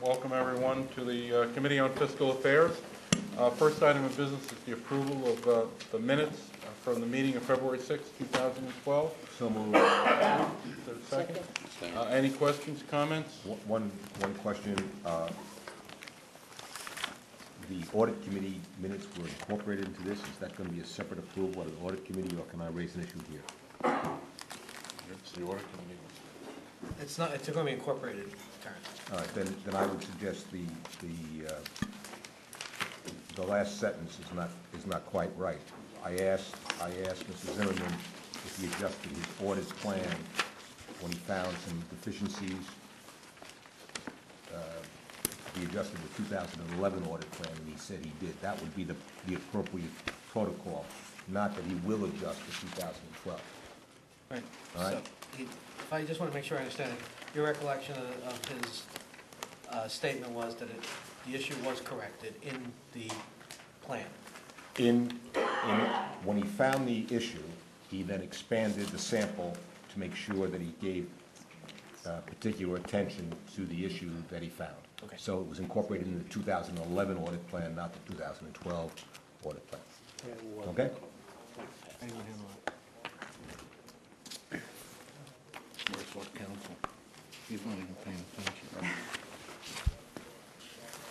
Welcome everyone to the Committee on Fiscal Affairs. First item of business is the approval of the minutes from the meeting of February 6, 2012. So moved. Is there a second? Any questions, comments? One question. The audit committee minutes were incorporated into this. Is that going to be a separate approval of the audit committee, or can I raise an issue here? It's the audit committee. It's not. It's going to be incorporated, Terrence. All right, then I would suggest the last sentence is not quite right. I asked Mr. Zimmerman if he adjusted his audit plan when he found some deficiencies. He adjusted the 2011 audit plan, and he said he did. That would be the appropriate protocol, not that he will adjust for 2012. Right. All right. So, if I just want to make sure I understand it, your recollection of his statement was that the issue was corrected in the plan. When he found the issue, he then expanded the sample to make sure that he gave particular attention to the issue that he found. Okay. So it was incorporated in the 2011 audit plan, not the 2012 audit plan. Okay? Where's what counsel? He's not even paying attention.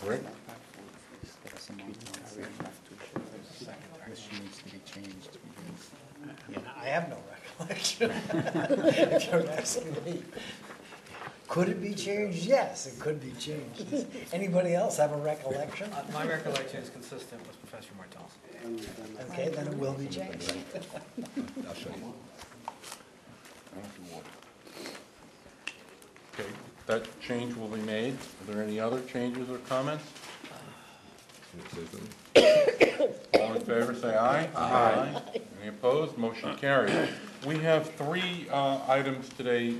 Rick? This needs to be changed. Yeah, I have no recollection. If you're asking me. Could it be changed? Yes, it could be changed. Does anybody else have a recollection? My recollection is consistent with Professor Martell's. Okay, then it will be changed. I'll show you. Okay, that change will be made. Are there any other changes or comments? All in favor, say aye. Aye. Any opposed? Motion carries. We have three items today,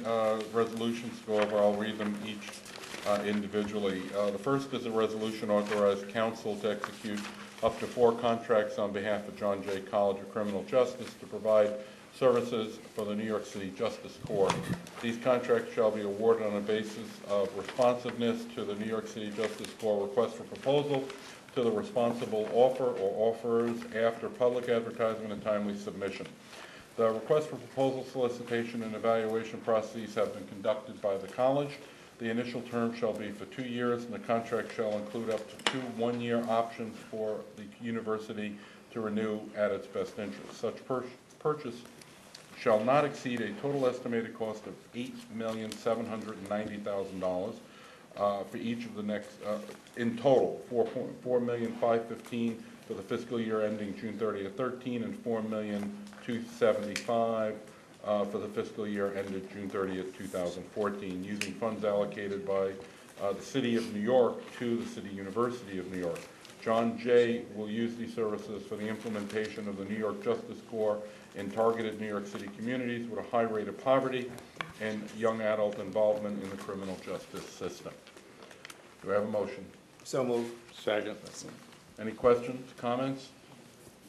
resolutions to go over. I'll read them each individually. The first is a resolution authorized counsel to execute up to 4 contracts on behalf of John Jay College of Criminal Justice to provide services for the New York City Justice Corps. These contracts shall be awarded on a basis of responsiveness to the New York City Justice Corps request for proposal to the responsible offer or offers after public advertisement and timely submission. The request for proposal, solicitation, and evaluation processes have been conducted by the college. The initial term shall be for 2 years, and the contract shall include up to 2 one-year options for the university to renew at its best interest. Such purchase shall not exceed a total estimated cost of $8,790,000 for each of the next, in total, $4,515,000 for the fiscal year ending June 30th, 13, and $4,275,000 for the fiscal year ended June 30th, 2014, using funds allocated by the City of New York to the City University of New York. John Jay will use these services for the implementation of the New York Justice Corps in targeted New York City communities with a high rate of poverty and young adult involvement in the criminal justice system. Do I have a motion? So moved. Second. Any questions, comments?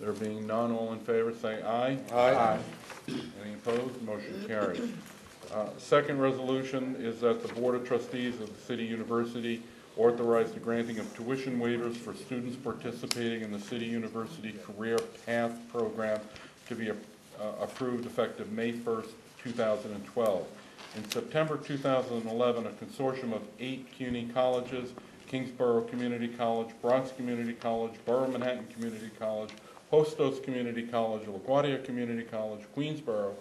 There being none, all in favor say aye. Aye. Any opposed? Motion carries. Second resolution is that the Board of Trustees of the City University authorize the granting of tuition waivers for students participating in the City University Career Path Program to be approved effective May 1st, 2012. In September 2011, a consortium of 8 CUNY colleges, Kingsborough Community College, Bronx Community College, Borough Manhattan Community College, Hostos Community College, LaGuardia Community College, Queensborough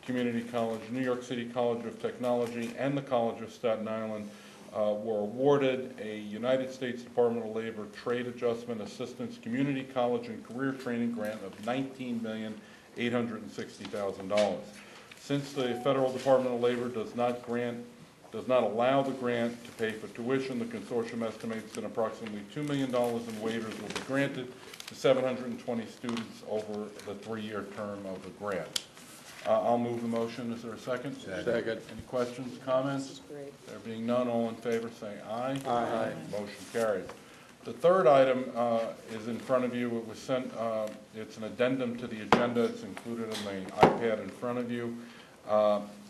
Community College, New York City College of Technology, and the College of Staten Island were awarded a United States Department of Labor Trade Adjustment Assistance Community College and Career Training Grant of $19,860,000. Since the Federal Department of Labor does not allow the grant to pay for tuition, the consortium estimates that approximately $2 million in waivers will be granted to 720 students over the 3-year term of the grant. I'll move the motion. Is there a second? Second. Any questions, comments? There being none, all in favor say aye. Aye. Motion carries. The third item is in front of you. It was sent, it's an addendum to the agenda. It's included in the iPad in front of you.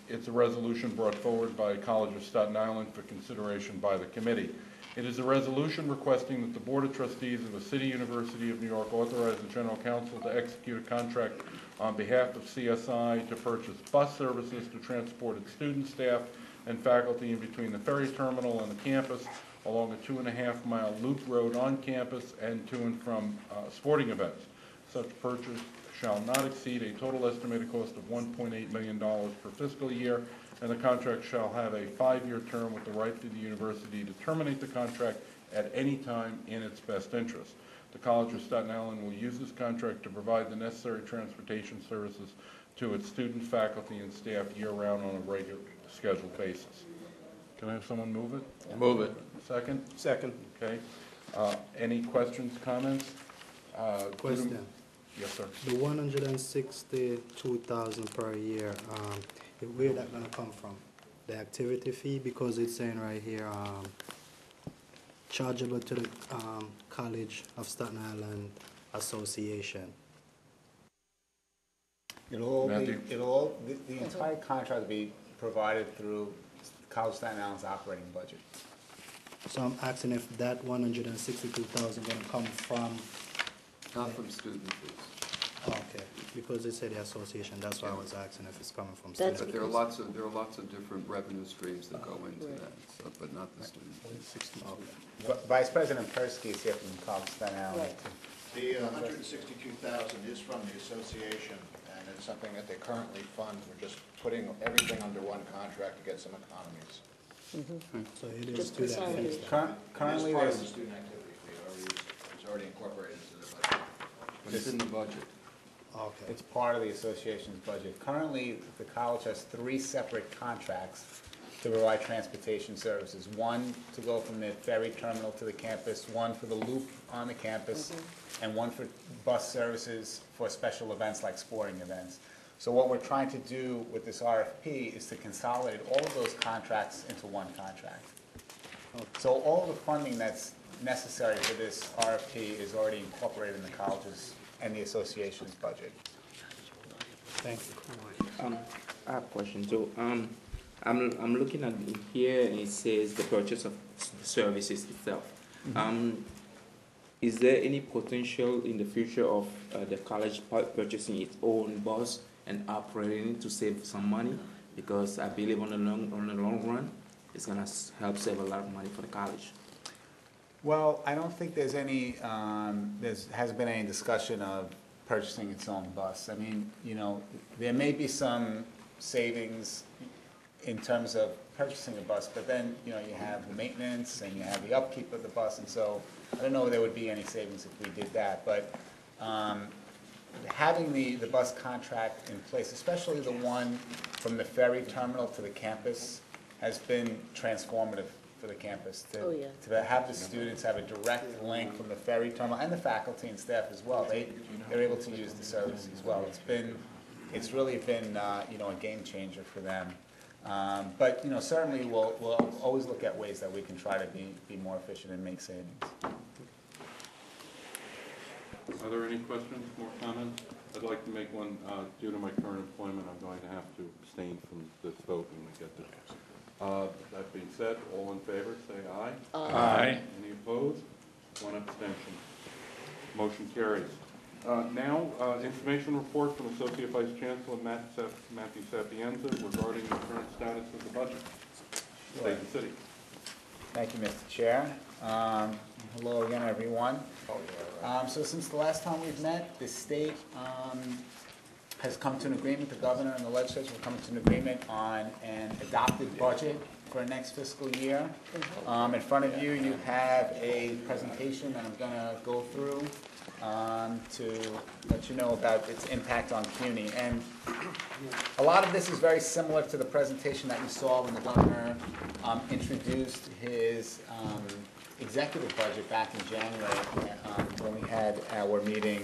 It's a resolution brought forward by College of Staten Island for consideration by the committee. It is a resolution requesting that the Board of Trustees of the City University of New York authorize the General Counsel to execute a contract on behalf of CSI to purchase bus services to transport its student, staff, and faculty in between the Ferry Terminal and the campus along a 2.5-mile loop road on campus and to and from sporting events. Such purchase shall not exceed a total estimated cost of $1.8 million per fiscal year, and the contract shall have a 5-year term with the right to the university to terminate the contract at any time in its best interest. The College of Staten Island will use this contract to provide the necessary transportation services to its students, faculty, and staff year-round on a regular scheduled basis. Can I have someone move it? Move it. Second? Second. Okay. Any questions, comments? Question. Yes, sir. The 162,000 per year, where that gonna come from? The activity fee, because it's saying right here, chargeable to the College of Staten Island Association. It'll all be, Matthew? the entire contract will be provided through College of Staten Island's operating budget. So I'm asking if that 162,000 gonna come from, Not from student fees, okay, because it said the association, that's why I was asking if it's coming from That's students. but there are lots of different revenue streams that go into that, so, but not the student fees. Vice President Persky is here from College of Staten Island. Right. The 162,000 is from the association, and it's something that they currently fund. We're just putting everything under one contract to get some economies. So it is Just student consolidate. fees. Currently, It's part of there's, the student activity fee, it's already incorporated into the budget. But it's in the budget. Okay. it's part of the association's budget. Currently, the college has 3 separate contracts to provide transportation services. One to go from the ferry terminal to the campus, one for the loop on the campus, and one for bus services for special events like sporting events. So what we're trying to do with this RFP is to consolidate all of those contracts into one contract. So all the funding that's necessary for this RFP is already incorporated in the college's and the association's budget. Thank you. I have a question. So, I'm looking at here, and it says the purchase of services itself. Is there any potential in the future of the college purchasing its own bus and operating to save some money? Because I believe on the long run, it's gonna help save a lot of money for the college. Well, I don't think there's any, hasn't been any discussion of purchasing its own bus. I mean, you know, there may be some savings in terms of purchasing a bus, but then, you know, you have the maintenance and you have the upkeep of the bus, and so I don't know if there would be any savings if we did that, but having the bus contract in place, especially the one from the ferry terminal to the campus, has been transformative for the campus. Oh, yeah. To have the students have a direct link from the ferry terminal, and the faculty and staff as well. They're able to use the service as well. It's really been, you know, a game changer for them. But, you know, certainly we'll always look at ways that we can try to be more efficient and make savings. Are there any questions, more comments? I'd like to make one, due to my current employment, I'm going to have to abstain from this vote when we get there. That being said, all in favor, say aye. Aye. Any opposed? One abstention. Motion carries. Now, information report from Associate Vice Chancellor Matthew Sapienza regarding the current status of the budget. Staten City. Thank you, Mr. Chair. Hello again, everyone. So since the last time we've met, the state has come to an agreement, the governor and the legislature have come to an agreement on an adopted budget for next fiscal year. In front of you, you have a presentation that I'm going to go through to let you know about its impact on CUNY. And a lot of this is very similar to the presentation that you saw when the governor introduced his executive budget back in January when we had our meeting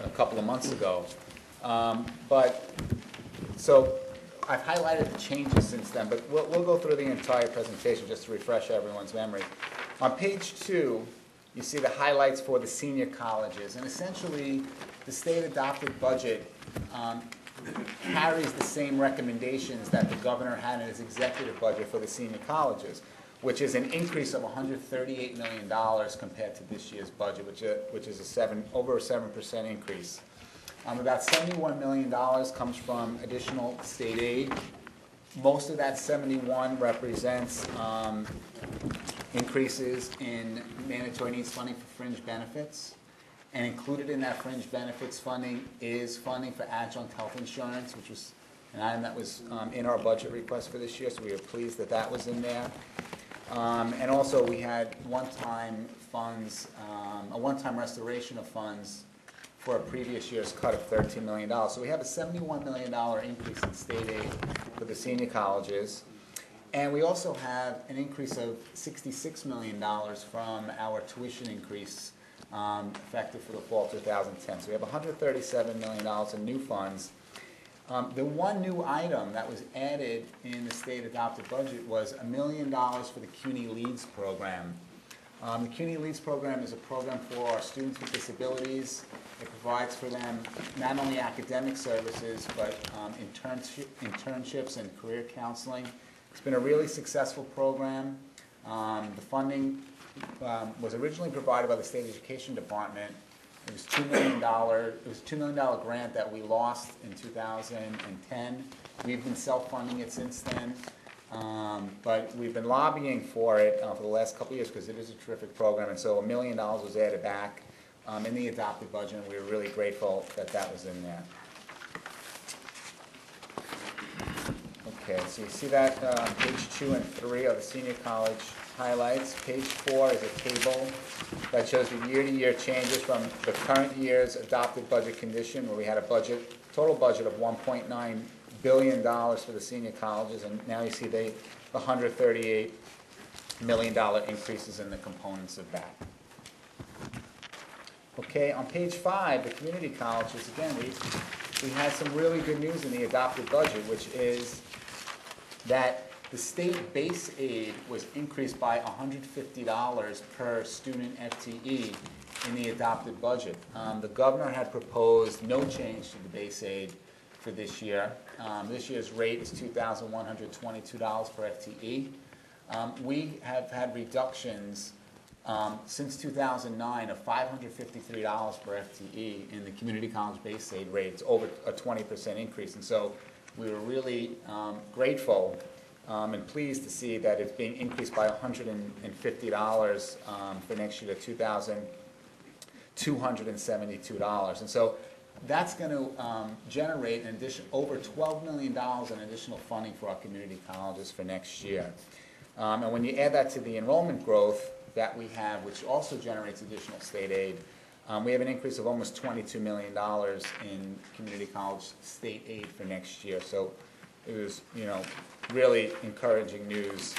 a couple of months ago. So I've highlighted the changes since then, but we'll go through the entire presentation just to refresh everyone's memory. On page 2, you see the highlights for the senior colleges, and essentially the state adopted budget carries the same recommendations that the governor had in his executive budget for the senior colleges. which is an increase of $138 million compared to this year's budget, which is over a 7% increase. About $71 million comes from additional state aid. Most of that 71 represents increases in mandatory needs funding for fringe benefits. And included in that fringe benefits funding is funding for adjunct health insurance, which was an item that was in our budget request for this year, so we were pleased that that was in there. And also we had one-time funds, a one-time restoration of funds for a previous year's cut of $13 million. So we have a $71 million increase in state aid for the senior colleges. And we also have an increase of $66 million from our tuition increase effective for the fall 2010. So we have $137 million in new funds. The one new item that was added in the state adopted budget was $1 million for the CUNY Leads program. The CUNY Leads program is a program for our students with disabilities. It provides for them not only academic services, but internships and career counseling. It's been a really successful program. The funding was originally provided by the State Education Department. It was $2 million. It was a $2 million grant that we lost in 2010. We've been self-funding it since then, but we've been lobbying for it for the last couple of years because it is a terrific program. And so $1 million was added back in the adopted budget, and we were really grateful that that was in there. Okay, so you see that page 2 and 3 are the senior college highlights. Page 4 is a table that shows the year-to-year changes from the current year's adopted budget condition, where we had a total budget of $1.9 billion for the senior colleges, and now you see the $138 million increases in the components of that. Okay, on page 5, the community colleges, again, we had some really good news in the adopted budget, which is that the state base aid was increased by $150 per student FTE in the adopted budget. The governor had proposed no change to the base aid for this year. This year's rate is $2,122 per FTE. We have had reductions since 2009 of $553 per FTE in the community college base aid rate. It's over a 20% increase, and so we were really grateful and pleased to see that it's being increased by $150 for next year to $2,272. And so that's going to generate an addition over $12 million in additional funding for our community colleges for next year. And when you add that to the enrollment growth that we have, which also generates additional state aid, we have an increase of almost $22 million in community college state aid for next year. So it was, really encouraging news.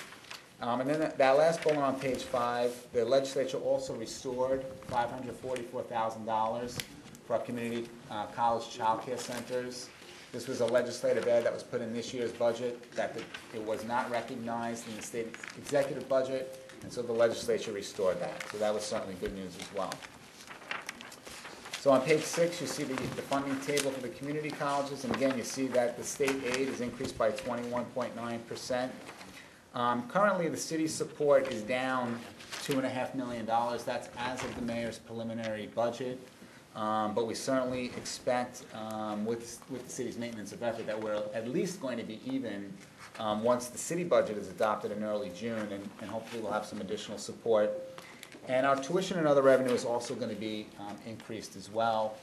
And then that last bullet on page 5, the legislature also restored $544,000 for our community college child care centers. This was a legislative add that was put in this year's budget that it was not recognized in the state executive budget, and so the legislature restored that. So that was certainly good news as well. So on page 6, you see the funding table for the community colleges, and again, you see that the state aid is increased by 21.9%. Currently, the city's support is down $2.5 million. That's as of the mayor's preliminary budget, but we certainly expect with the city's maintenance of effort that we're at least going to be even once the city budget is adopted in early June, and hopefully we'll have some additional support. And our tuition and other revenue is also going to be increased as well.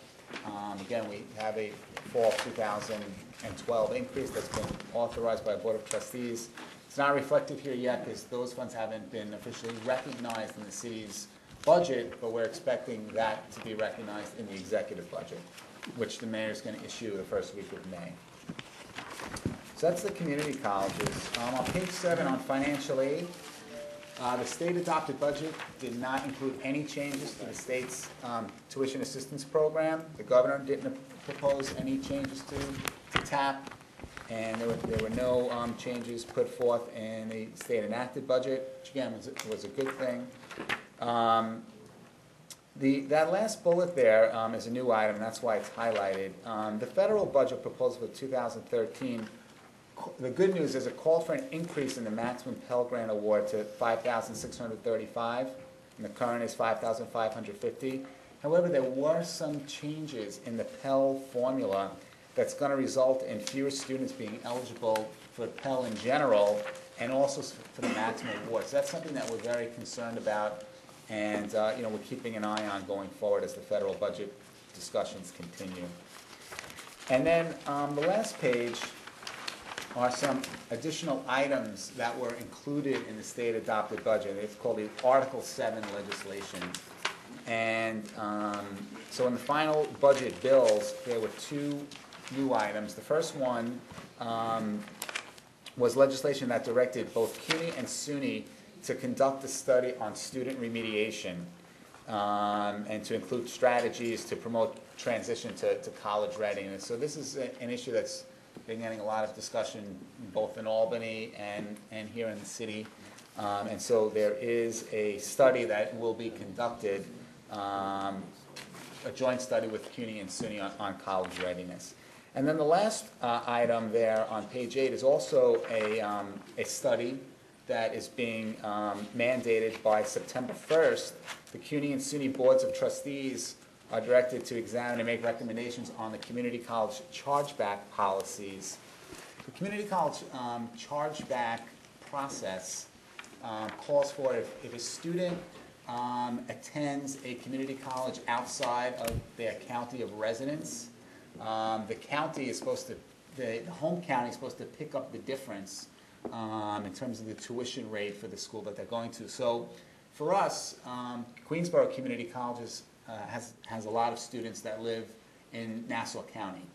Again, we have a fall 2012 increase that's been authorized by a Board of Trustees. It's not reflected here yet because those funds haven't been officially recognized in the city's budget, but we're expecting that to be recognized in the executive budget, which the mayor is going to issue the first week of May. So that's the community colleges. On page 7 on financial aid, the state adopted budget did not include any changes to the state's tuition assistance program. The governor didn't propose any changes to TAP, and there were no changes put forth in the state enacted budget, which again was a good thing. That last bullet there is a new item, and that's why it's highlighted. The federal budget proposal for 2013 the good news is it called for an increase in the maximum Pell Grant award to $5,635, and the current is $5,550. However, there were some changes in the Pell formula that's going to result in fewer students being eligible for Pell in general, and also for the maximum award. So that's something that we're very concerned about, and we're keeping an eye on going forward as the federal budget discussions continue. And then the last page are some additional items that were included in the state adopted budget. It's called the Article 7 legislation. And so in the final budget bills, there were two new items. The first one was legislation that directed both CUNY and SUNY to conduct a study on student remediation and to include strategies to promote transition to college readiness. So this is an issue that's been getting a lot of discussion both in Albany and here in the city. And so there is a study that will be conducted, a joint study with CUNY and SUNY on college readiness. And then the last item there on page 8 is also a study that is being mandated by September 1st. The CUNY and SUNY boards of trustees are directed to examine and make recommendations on the community college chargeback policies. The community college chargeback process calls for if a student attends a community college outside of their county of residence, the county is supposed to, the home county is supposed to pick up the difference in terms of the tuition rate for the school that they're going to. So for us, Queensborough Community Colleges has a lot of students that live in Nassau County.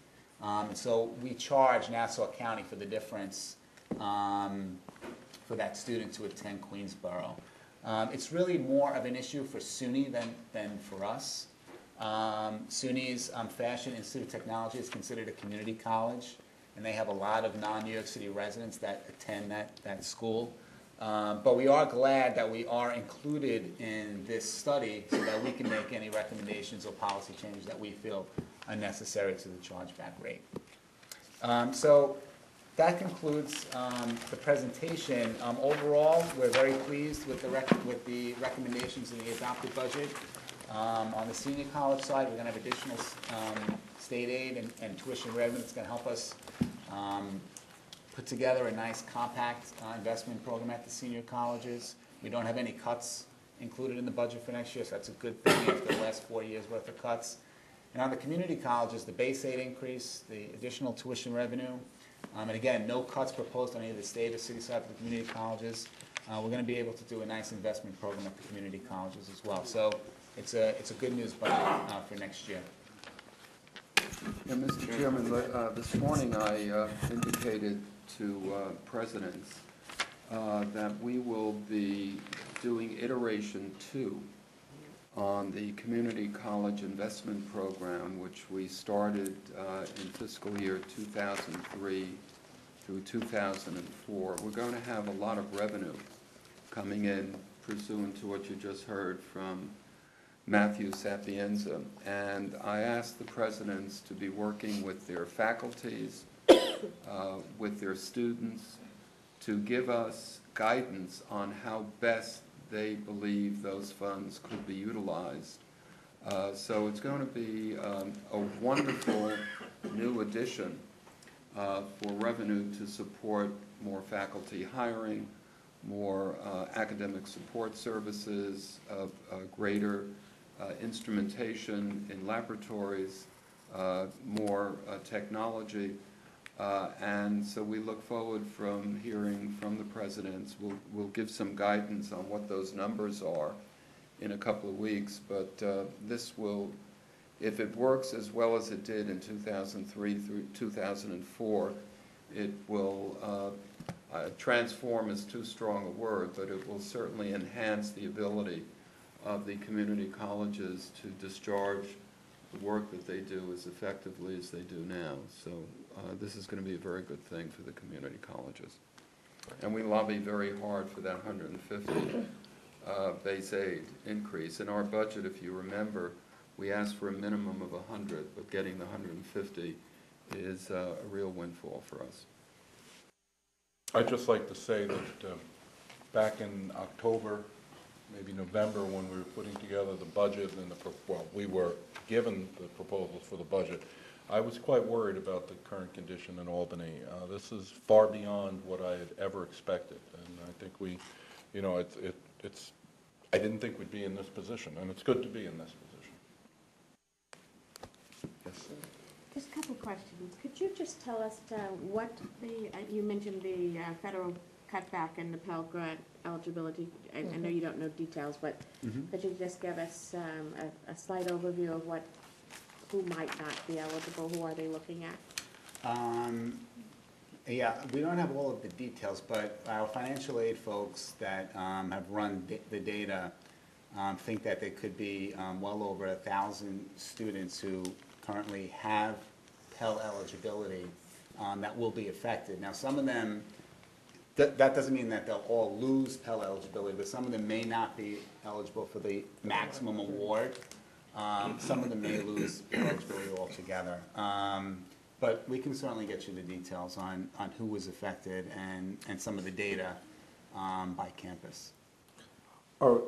And so we charge Nassau County for the difference for that student to attend Queensborough. It's really more of an issue for SUNY than for us. SUNY's Fashion Institute of Technology is considered a community college, and they have a lot of non-New York City residents that attend that school. But we are glad that we are included in this study so that we can make any recommendations or policy changes that we feel are necessary to the chargeback rate. So that concludes the presentation. Overall, we're very pleased with the recommendations in the adopted budget. On the senior college side, we're going to have additional state aid and tuition revenue that's going to help us put together a nice compact investment program at the senior colleges. We don't have any cuts included in the budget for next year, so that's a good thing after the last 4 years worth of cuts. And on the community colleges, the base aid increase, the additional tuition revenue, and again, no cuts proposed on either the state or city side for the community colleges. We're going to be able to do a nice investment program at the community colleges as well. So it's a good news budget for next year. Yeah, Mr. Chairman, this morning I indicated to presidents that we will be doing iteration 2 on the community college investment program, which we started in fiscal year 2003 through 2004. We're going to have a lot of revenue coming in pursuant to what you just heard from Matthew Sapienza, and I asked the presidents to be working with their faculties, with their students, to give us guidance on how best they believe those funds could be utilized. So it's going to be a wonderful new addition for revenue to support more faculty hiring, more academic support services, greater instrumentation in laboratories, more technology, and so we look forward from hearing from the presidents. We'll give some guidance on what those numbers are in a couple of weeks, but this will, if it works as well as it did in 2003 through 2004, it will transform is too strong a word, but it will certainly enhance the ability of the community colleges to discharge the work that they do as effectively as they do now. So this is going to be a very good thing for the community colleges. And we lobby very hard for that 150 base aid increase. In our budget, if you remember, we asked for a minimum of 100, but getting the 150 is a real windfall for us. I'd just like to say that back in October, maybe November, when we were putting together the budget and we were given the proposals for the budget, I was quite worried about the current condition in Albany. This is far beyond what I had ever expected, and I think we, you know, I didn't think we'd be in this position, and it's good to be in this position. Yes. Just a couple of questions. Could you just tell us what you mentioned the federal cutback and the Pell Grant eligibility. I know you don't know details, but could you just give us a slight overview of who might not be eligible? Who are they looking at? Yeah, we don't have all of the details, but our financial aid folks that have run the data think that there could be well over 1,000 students who currently have Pell eligibility that will be affected. Now, some of them, that doesn't mean that they'll all lose Pell eligibility, but some of them may not be eligible for the maximum award. Some of them may lose Pell eligibility altogether. But we can certainly get you the details on who was affected and some of the data by campus. Or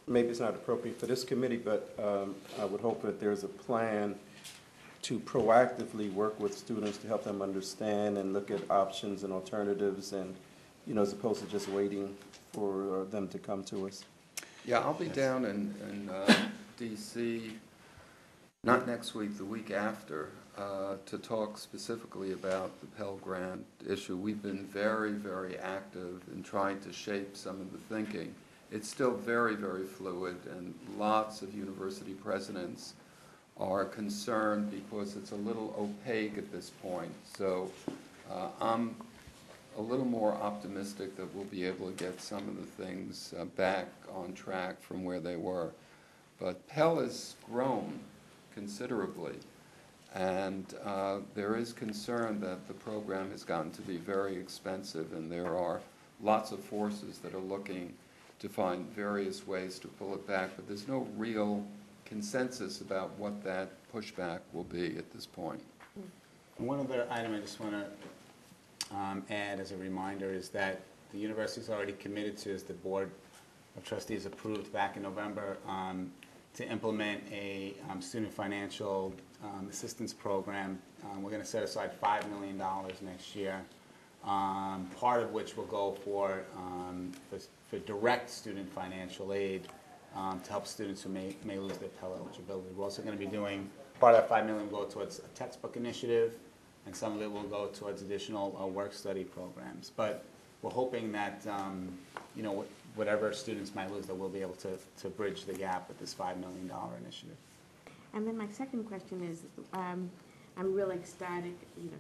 maybe it's not appropriate for this committee, but I would hope that there's a plan to proactively work with students to help them understand and look at options and alternatives, and as opposed to just waiting for them to come to us. Yeah, I'll be down in D.C. not next week, the week after, to talk specifically about the Pell Grant issue. We've been very, very active in trying to shape some of the thinking. It's still very, very fluid, and lots of university presidents are concerned because it's a little opaque at this point. So I'm a little more optimistic that we'll be able to get some of the things back on track from where they were. But Pell has grown considerably, and there is concern that the program has gotten to be very expensive, and there are lots of forces that are looking to find various ways to pull it back, but there's no real consensus about what that pushback will be at this point. One other item I just want to add as a reminder is that the university's already committed to, as the Board of Trustees approved back in November, to implement a student financial assistance program. We're going to set aside $5 million next year, part of which will go for direct student financial aid to help students who may lose their Pell eligibility. We're also going to be doing, part of that $5 million will go towards a textbook initiative, and some of it will go towards additional work-study programs. But we're hoping that, whatever students might lose, that we'll be able to bridge the gap with this $5 million initiative. And then my second question is, I'm really ecstatic.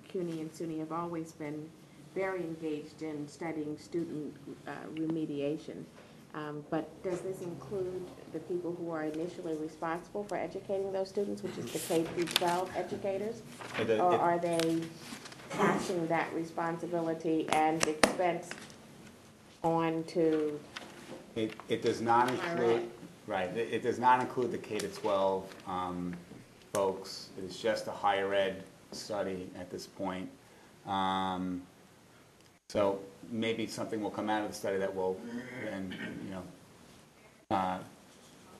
CUNY and SUNY have always been very engaged in studying student remediation. But does this include the people who are initially responsible for educating those students, which is the K-12 educators? Or are they passing that responsibility and expense on to? It does not include, right, it does not include the K-12 folks. It's just a higher ed study at this point. So maybe something will come out of the study that will then,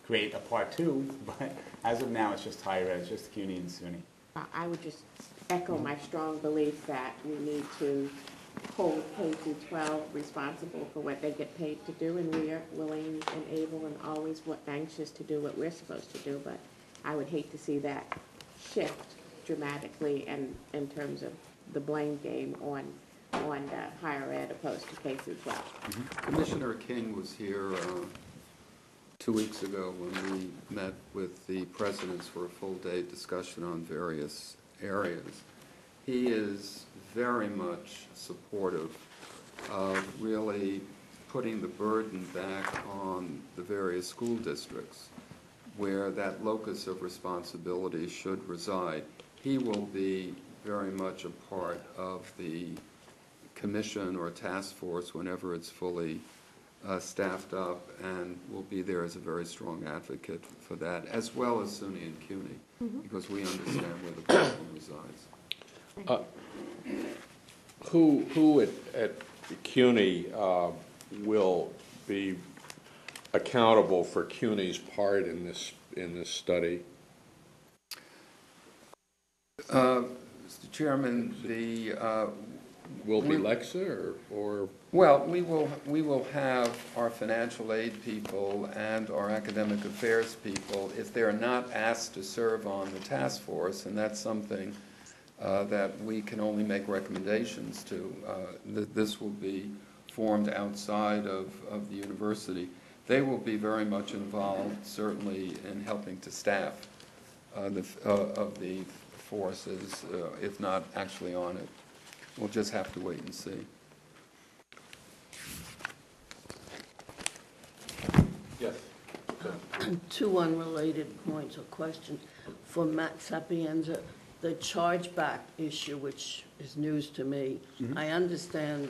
create a part two, but as of now, it's just higher ed, it's just CUNY and SUNY. I would just echo my strong belief that we need to hold K-12 responsible for what they get paid to do, and we are willing and able and always anxious to do what we're supposed to do, but I would hate to see that shift dramatically and in terms of the blame game on higher ed opposed to K-12. Commissioner King was here 2 weeks ago when we met with the presidents for a full-day discussion on various areas. He is very much supportive of really putting the burden back on the various school districts where that locus of responsibility should reside. He will be very much a part of the commission or task force whenever it's fully staffed up, and will be there as a very strong advocate for that, as well as SUNY and CUNY, because we understand where the problem resides. Who at CUNY will be accountable for CUNY's part in this study? Mr. Chairman, Will it be Lexa or? Well, we will have our financial aid people and our academic affairs people, if they're not asked to serve on the task force, and that's something that we can only make recommendations to. This will be formed outside of the university. They will be very much involved, certainly, in helping to staff of the forces, if not actually on it. We'll just have to wait and see. Yes. Two unrelated points or questions. For Matt Sapienza, the chargeback issue, which is news to me, I understand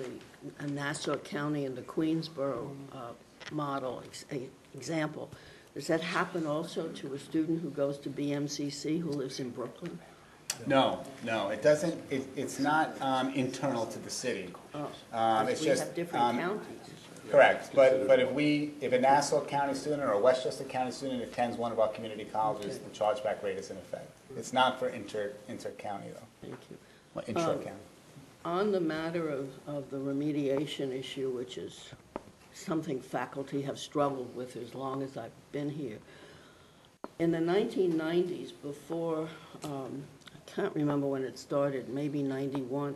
the Nassau County and the Queensboro model example. Does that happen also to a student who goes to BMCC who lives in Brooklyn? No, it doesn't, it's not internal to the city. It's We just, have different counties. correct, but if a Nassau County student or a Westchester County student attends one of our community colleges, the chargeback rate is in effect. It's not for inter-county though. Thank you. Well, intra-county. On the matter of the remediation issue, which is something faculty have struggled with as long as I've been here, in the 1990s, before, I can't remember when it started, maybe 91,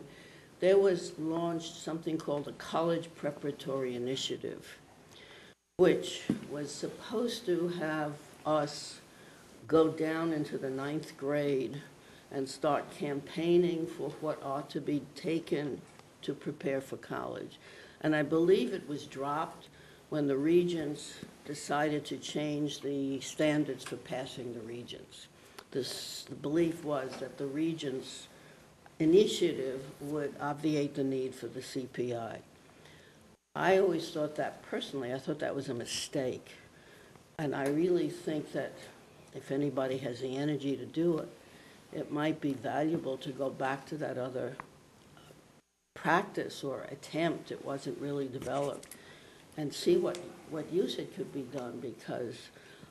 there was launched something called the College Preparatory Initiative, which was supposed to have us go down into the 9th grade and start campaigning for what ought to be taken to prepare for college. And I believe it was dropped when the regents decided to change the standards for passing the regents. The belief was that the regents' initiative would obviate the need for the CPI. I always thought that, personally, I thought that was a mistake. And I really think that if anybody has the energy to do it, it might be valuable to go back to that other practice or attempt, it wasn't really developed, and see what use it could be done, because,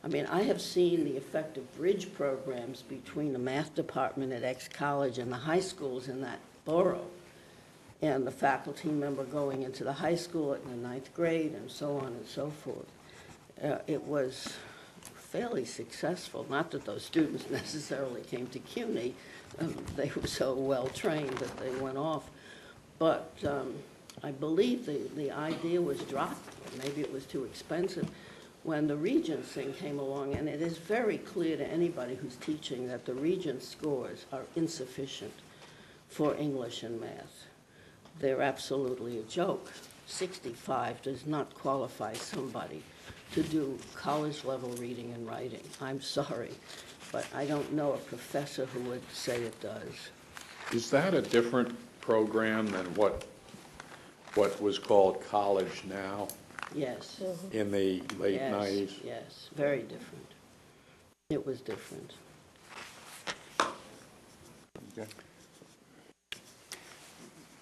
I mean, I have seen the effect of bridge programs between the math department at X College and the high schools in that borough, and the faculty member going into the high school in the 9th grade and so on and so forth. It was fairly successful, not that those students necessarily came to CUNY, they were so well trained that they went off, but I believe the idea was dropped, maybe it was too expensive, when the Regents thing came along, and it is very clear to anybody who's teaching that the Regents scores are insufficient for English and math. They're absolutely a joke. 65 does not qualify somebody to do college-level reading and writing. I'm sorry, but I don't know a professor who would say it does. Is that a different program than what was called College Now Yes. in the late 90s? Yes, very different. It was different. Okay.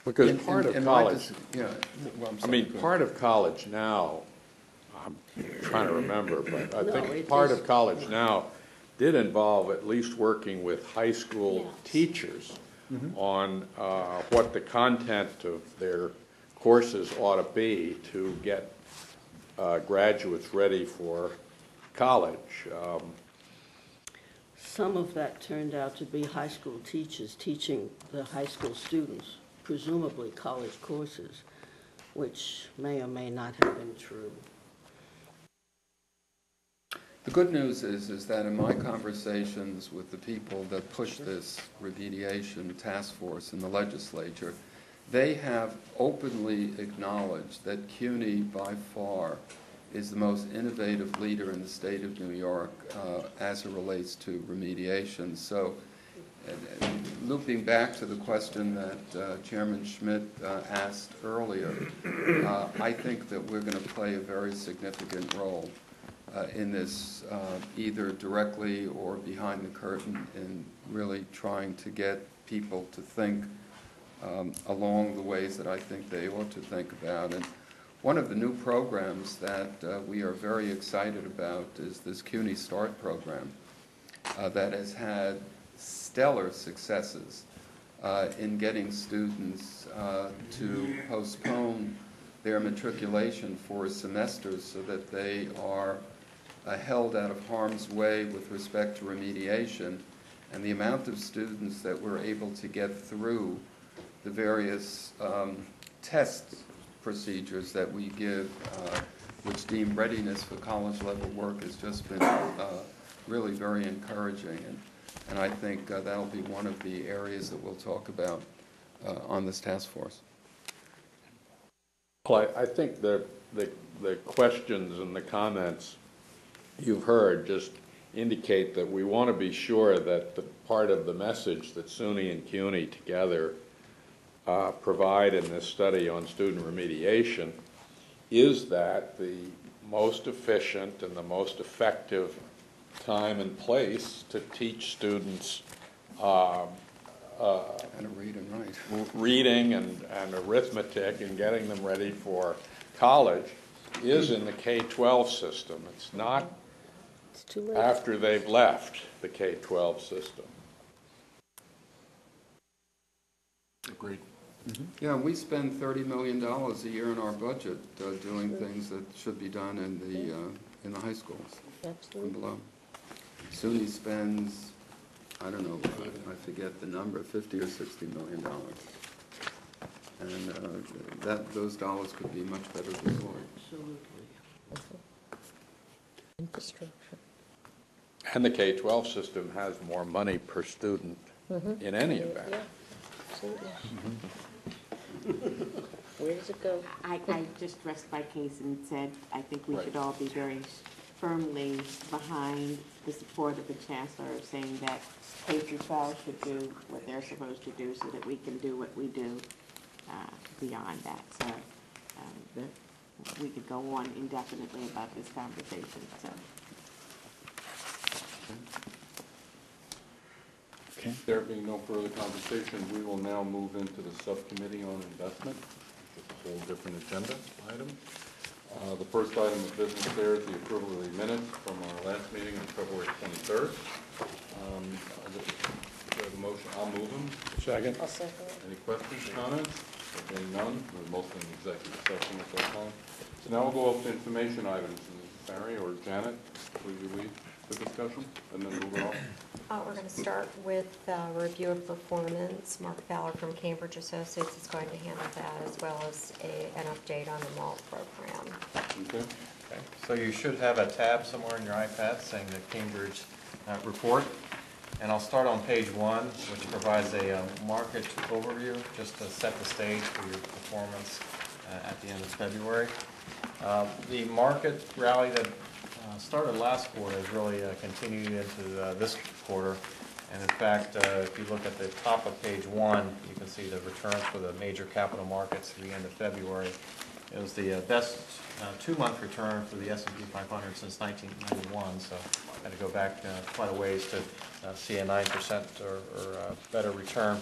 Because part of college, part of College Now, I'm trying to remember, but I think part of College Now did involve at least working with high school teachers on what the content of their courses ought to be to get graduates ready for college. Some of that turned out to be high school teachers teaching the high school students, presumably college courses, which may or may not have been true. The good news is that in my conversations with the people that push this remediation task force in the legislature, they have openly acknowledged that CUNY by far is the most innovative leader in the state of New York as it relates to remediation. So looping back to the question that Chairman Schmidt asked earlier, I think that we're going to play a very significant role in this, either directly or behind the curtain, in really trying to get people to think along the ways that I think they ought to think about. And one of the new programs that we are very excited about is this CUNY START program that has had stellar successes in getting students to postpone their matriculation for semesters so that they are held out of harm's way with respect to remediation. And the amount of students that we're able to get through the various test procedures that we give, which deem readiness for college-level work, has just been really very encouraging. And I think that'll be one of the areas that we'll talk about on this task force. Well, I think the questions and the comments you've heard just indicate that we want to be sure that the part of the message that SUNY and CUNY together provide in this study on student remediation is that the most efficient and the most effective time and place to teach students How to read and write. reading and arithmetic and getting them ready for college is in the K-12 system. It's not too late. after they've left the K-12 system. Agreed. Yeah, we spend $30 million a year in our budget doing things that should be done in the high schools and below. SUNY spends, I don't know, I forget the number, $50 or $60 million. And those dollars could be much better deployed. Infrastructure. And the K-12 system has more money per student in any event. Yeah, absolutely. Where does it go? I just rest my case and said, I think we should all be very firmly behind the support of the Chancellor, saying that K-12 should do what they're supposed to do so that we can do what we do beyond that. So we could go on indefinitely about this conversation. So. Okay. There being no further conversation, we will now move into the subcommittee on investment, which is a whole different agenda item. The first item of business there is the approval of the minutes from our last meeting on February 23rd. The motion, I'll move them. Second. I'll second it. Any questions, comments? There being none, we're mostly in executive session at that time. So now we'll go up to information items. Ferry or Janet, will you lead the discussion and then move it on? We're going to start with review of performance. Mark Fowler from Cambridge Associates is going to handle that, as well as an update on the malt program. Okay. Okay. So you should have a tab somewhere in your iPad saying the Cambridge report. And I'll start on page 1, which provides a market overview, just to set the stage for your performance at the end of February. The market rally that started last quarter has really continued into this quarter. And in fact, if you look at the top of page 1, you can see the returns for the major capital markets through the end of February. It was the best 2-month return for the S&P 500 since 1991, so I had to go back quite a ways to see a 9% or better return.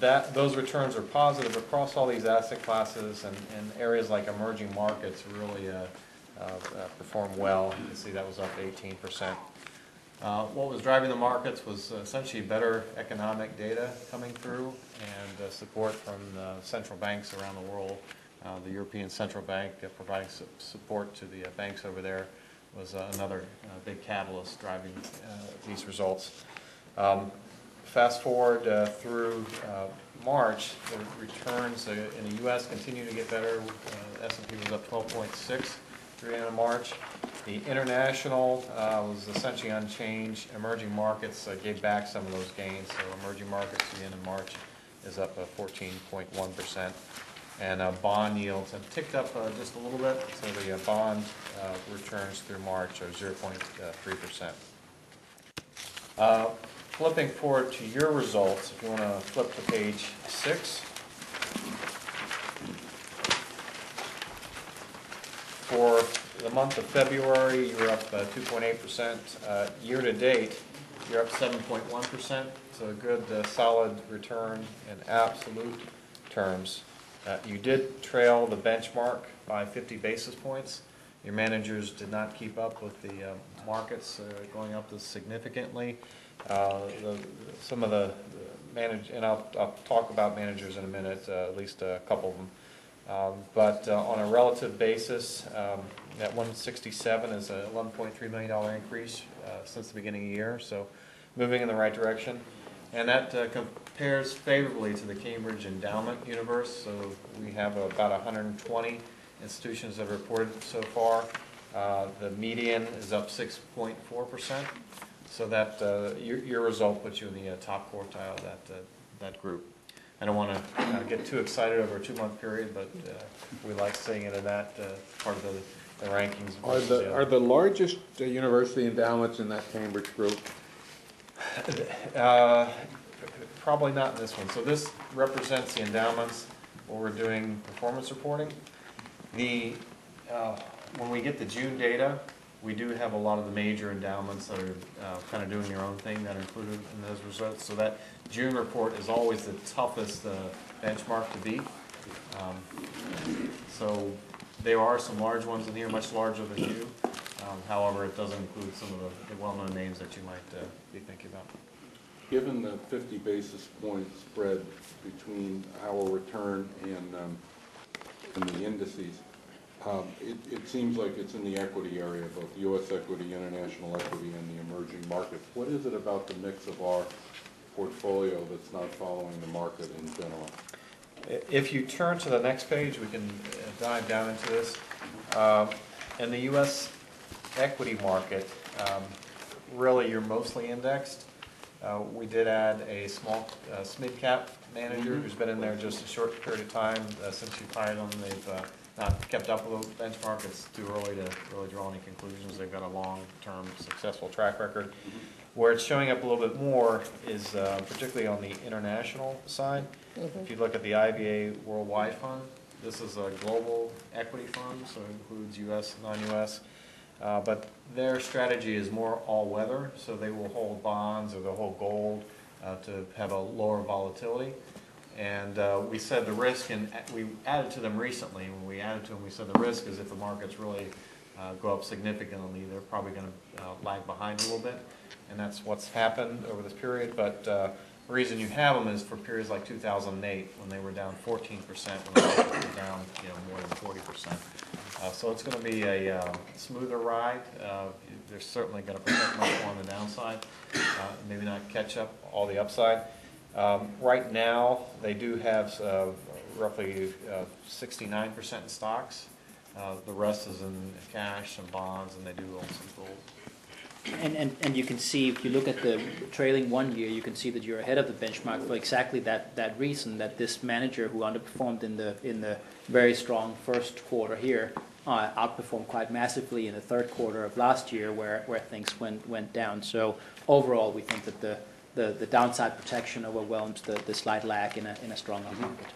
Those returns are positive across all these asset classes, and areas like emerging markets really performed well. You can see that was up 18%. What was driving the markets was essentially better economic data coming through and support from central banks around the world. The European Central Bank providing support to the banks over there was another big catalyst driving these results. Fast forward through March, the returns in the U.S. continue to get better. S&P was up 12.6 through the end of March. The international was essentially unchanged. Emerging markets gave back some of those gains. So emerging markets at the end of March is up 14.1%. And bond yields have ticked up just a little bit. So the bond returns through March are 0.3%. Flipping forward to your results, if you want to flip to page 6. For the month of February, you were up 2.8%. Year to date, you're up 7.1%, so a good solid return in absolute terms. You did trail the benchmark by 50 basis points. Your managers did not keep up with the markets going up this significantly. Some of the and I'll talk about managers in a minute, at least a couple of them. But on a relative basis, that 167 is a $11.3 million increase since the beginning of the year, so moving in the right direction. And that compares favorably to the Cambridge Endowment universe, so we have about 120 institutions that have reported so far. The median is up 6.4%, so that your result puts you in the top quartile of that group. I don't want to get too excited over a 2-month period, but we like seeing it in that part of the rankings. Are the largest university endowments in that Cambridge group? Probably not in this one. So this represents the endowments where we're doing performance reporting. When we get the June data, we do have a lot of the major endowments that are kind of doing their own thing that are included in those results. So that June report is always the toughest benchmark to beat. So there are some large ones in here, much larger than you. However, it doesn't include some of the well-known names that you might be thinking about. Given the 50 basis point spread between our return and the indices, it seems like it's in the equity area, both U.S. equity, international equity, and the emerging markets. What is it about the mix of our portfolio that's not following the market in general? If you turn to the next page, we can dive down into this. In the U.S. equity market, really you're mostly indexed. We did add a small mid-cap manager who's been in there just a short period of time. Since you hired them, they've not kept up with the benchmark. It's too early to really draw any conclusions. They've got a long-term successful track record. Where it's showing up a little bit more is particularly on the international side. If you look at the IBA Worldwide Fund, this is a global equity fund, so it includes U.S. and non-U.S. But their strategy is more all-weather, so they will hold bonds or they'll hold gold to have a lower volatility. And we said the risk, and we added to them recently. When we added to them, we said the risk is if the markets really go up significantly, they're probably going to lag behind a little bit. And that's what's happened over this period. But the reason you have them is for periods like 2008 when they were down 14%, when the markets were down more than 40%. So it's going to be a smoother ride. They're certainly going to protect much more on the downside, maybe not catch up all the upside. Right now, they do have roughly 69% in stocks. The rest is in cash and bonds, and they do own some gold. And you can see, if you look at the trailing 1 year, you can see that you're ahead of the benchmark for exactly that reason, that this manager who underperformed in the very strong first quarter here outperformed quite massively in the third quarter of last year where things went down. So overall, we think that the downside protection overwhelms the slight lag in a stronger market.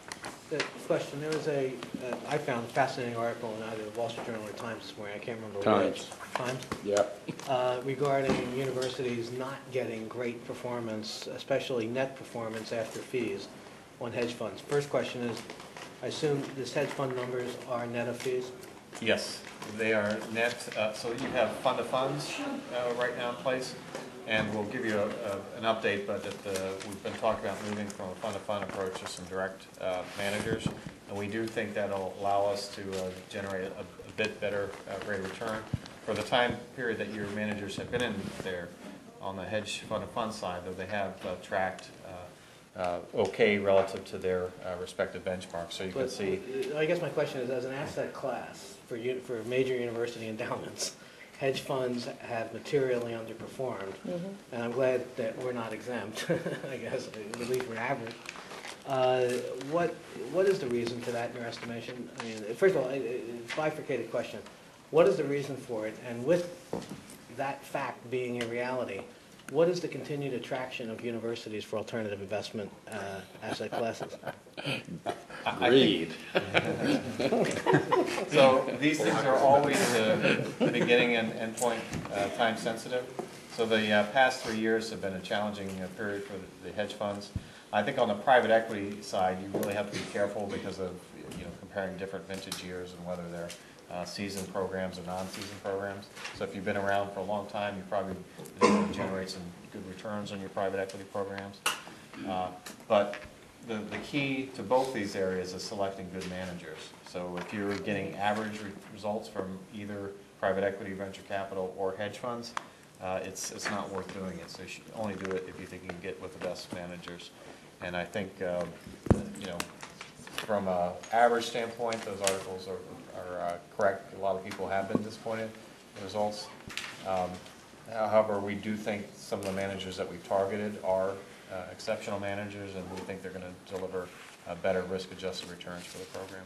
The question, there was I found a fascinating article in either the Wall Street Journal or Times this morning, I can't remember which. Times? Yep. Regarding universities not getting great performance, especially net performance after fees on hedge funds. First question is, I assume this hedge fund numbers are net of fees? Yes, they are net. So you have fund of funds right now in place. And we'll give you an update, but we've been talking about moving from a fund-to-fund approach to some direct managers. And we do think that'll allow us to generate a bit better rate of return. For the time period that your managers have been in there on the hedge fund-to-fund side, though they have tracked okay relative to their respective benchmarks. So you can see. I guess my question is, as an asset class for major university endowments, hedge funds have materially underperformed, and I'm glad that we're not exempt, I guess, at least we're average. What is the reason for that in your estimation? I mean, first of all, a bifurcated question. What is the reason for it? And with that fact being a reality, what is the continued attraction of universities for alternative investment asset classes? Greed. So these things are always the beginning and end point time sensitive. So the past 3 years have been a challenging period for the hedge funds. I think on the private equity side, you really have to be careful because of comparing different vintage years and whether they're seasoned programs or non-seasoned programs. So if you've been around for a long time, you've probably been able to generate some good returns on your private equity programs. But the key to both these areas is selecting good managers. So if you're getting average results from either private equity, venture capital, or hedge funds, it's not worth doing it. So you should only do it if you think you can get with the best managers. And I think, from an average standpoint, those articles are correct. A lot of people have been disappointed in the results. However, we do think some of the managers that we've targeted are exceptional managers, and we think they're going to deliver better risk-adjusted returns for the program.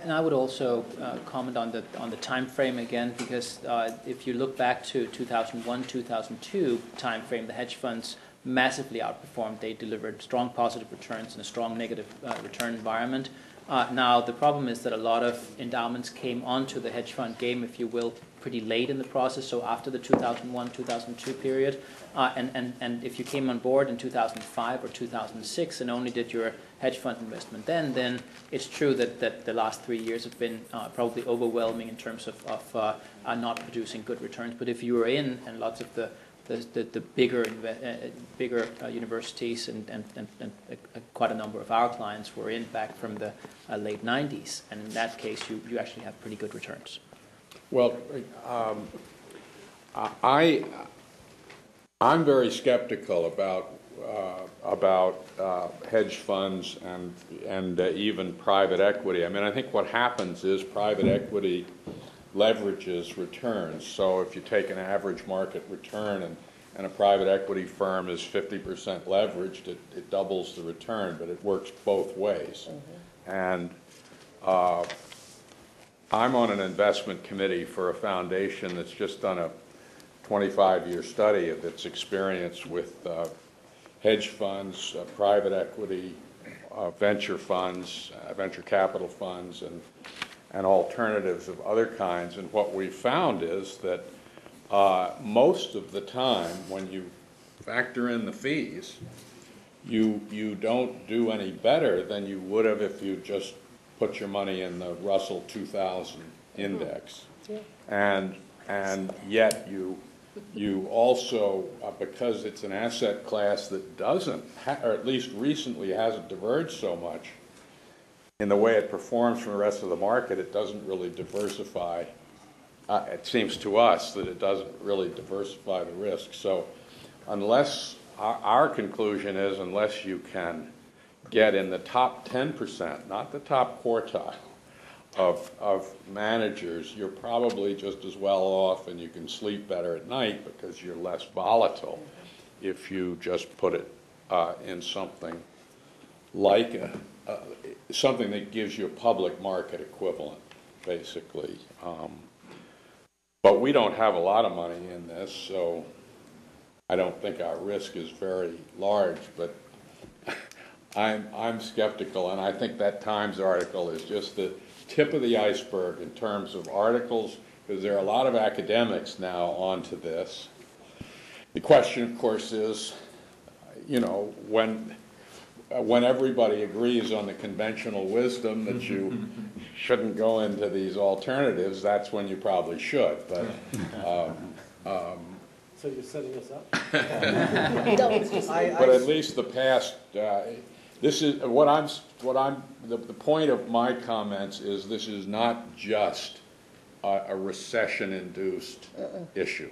And I would also comment on the time frame again, because if you look back to 2001, 2002 time frame, the hedge funds massively outperformed. They delivered strong positive returns in a strong negative return environment. Now, the problem is that a lot of endowments came onto the hedge fund game, if you will, pretty late in the process, so after the 2001, 2002 period. And if you came on board in 2005 or 2006 and only did your hedge fund investment then it's true that the last 3 years have been probably overwhelming in terms of not producing good returns. But if you were in, and lots of the bigger universities and quite a number of our clients were in back from the late 90s, and in that case you actually have pretty good returns. Well, I'm very skeptical about hedge funds and even private equity. I mean, I think what happens is private equity leverages returns. So if you take an average market return and a private equity firm is 50% leveraged, it doubles the return, but it works both ways. Mm-hmm. And I'm on an investment committee for a foundation that's just done a 25-year study of its experience with hedge funds, private equity, venture funds, venture capital funds, and alternatives of other kinds. And what we found is that most of the time, when you factor in the fees, you don't do any better than you would have if you just put your money in the Russell 2000 index. Yeah. And yet you also, because it's an asset class that doesn't, or at least recently hasn't diverged so much in the way it performs from the rest of the market, it doesn't really diversify. It seems to us that it doesn't really diversify the risk. So unless, our conclusion is, unless you can get in the top 10%, not the top quartile, of managers, you're probably just as well off, and you can sleep better at night because you're less volatile if you just put it in something like something that gives you a public market equivalent, basically. But we don't have a lot of money in this, so I don't think our risk is very large, but I'm skeptical, and I think that Times article is just the tip of the iceberg in terms of articles, because there are a lot of academics now onto this. The question, of course, is, when everybody agrees on the conventional wisdom that you shouldn't go into these alternatives, that's when you probably should. But so you're setting us up? But at least the past. This is the point of my comments is this is not just a recession-induced issue.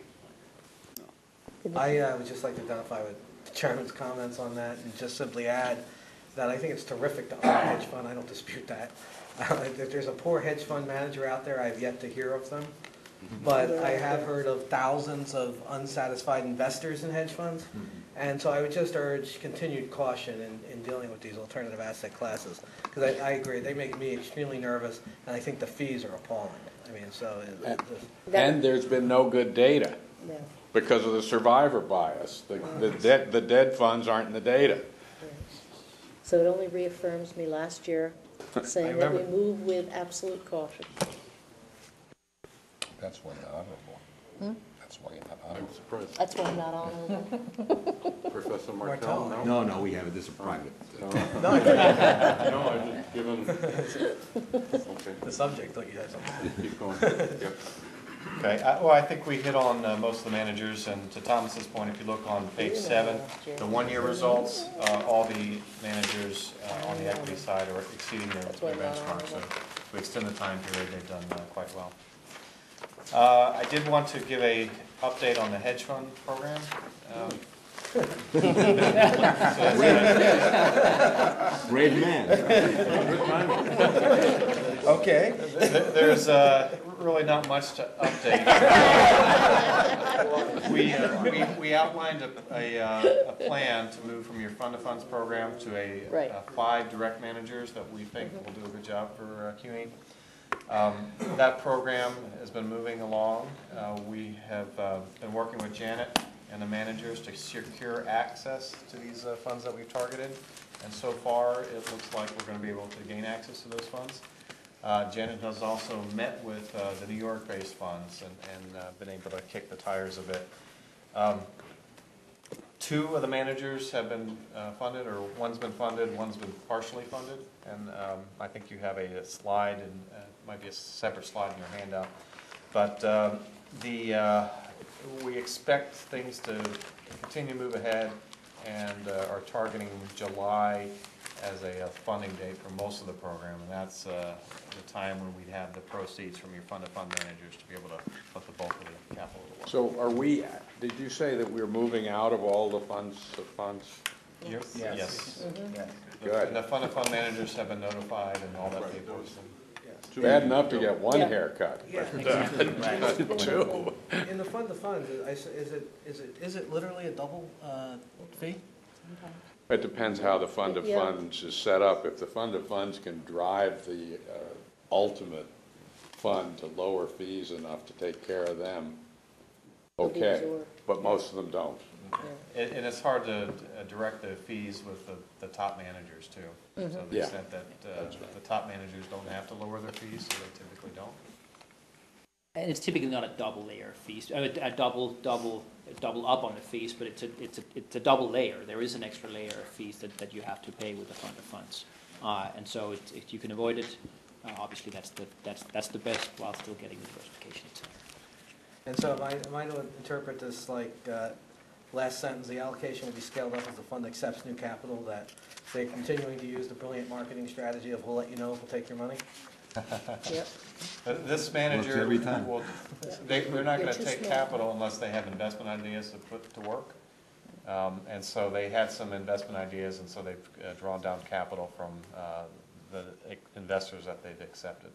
I would just like to identify with the chairman's comments on that and just simply add that I think it's terrific to own a hedge fund. I don't dispute that. If there's a poor hedge fund manager out there, I've yet to hear of them. But I have heard of thousands of unsatisfied investors in hedge funds. And so I would just urge continued caution in dealing with these alternative asset classes. Because I agree, they make me extremely nervous, and I think the fees are appalling. I mean, so... And there's been no good data because of the survivor bias. The dead funds aren't in the data. So it only reaffirms me last year saying that we move with absolute caution. That's when the honorable. That's why I'm surprised. That's why I'm not on it. Professor Martell. Martell, No, no, we have it, this is private. No, I just given, okay, The subject, thought you had something. keep going. Yep. Okay, well, I think we hit on most of the managers, and to Thomas's point, if you look on page 7, the one-year results, all the managers on the equity side are exceeding their benchmark, so if we extend the time period, they've done quite well. I did want to give a update on the hedge fund program. Brave man. Okay. There's really not much to update. We outlined a plan to move from your fund-to-funds program to Right. 5 direct managers that we think will do a good job for CUNY. That program has been moving along. We have been working with Janet and the managers to secure access to these funds that we've targeted. And so far, it looks like we're going to be able to gain access to those funds. Janet has also met with the New York-based funds and been able to kick the tires a bit. 2 of the managers have been funded, or one's been funded, one's been partially funded. And I think you have a slide, and might be a separate slide in your handout. But we expect things to continue to move ahead, and are targeting July as a funding date for most of the program, and that's the time when we'd have the proceeds from your fund-to-fund managers to be able to put the bulk of the capital to work. So are we, did you say that we're moving out of all the funds? Yes. Yes. Good. And the fund-to-fund managers have been notified and all that paperwork. Bad enough to get one Yeah. haircut. Yeah. Two. In the fund-to-funds, is it literally a double fee? It depends how the fund of funds is set up. If the fund of funds can drive the ultimate fund to lower fees enough to take care of them, okay, but most of them don't. And it's hard to direct the fees with the top managers too. So the extent that the top managers don't have to lower their fees, so they typically don't. And it's typically not a double layer of fees, a double up on the fees, but it's a double layer. There is an extra layer of fees that you have to pay with the fund of funds, and so if you can avoid it, obviously that's the best while still getting diversification, etc. And so am I to interpret this like last sentence, the allocation will be scaled up as the fund accepts new capital, that they're continuing to use the brilliant marketing strategy of we'll let you know if we'll take your money? Yep. This manager, every time. they're not going to Too take small. capital unless they have investment ideas to put to work. And so they had some investment ideas, and so they've drawn down capital from the investors that they've accepted.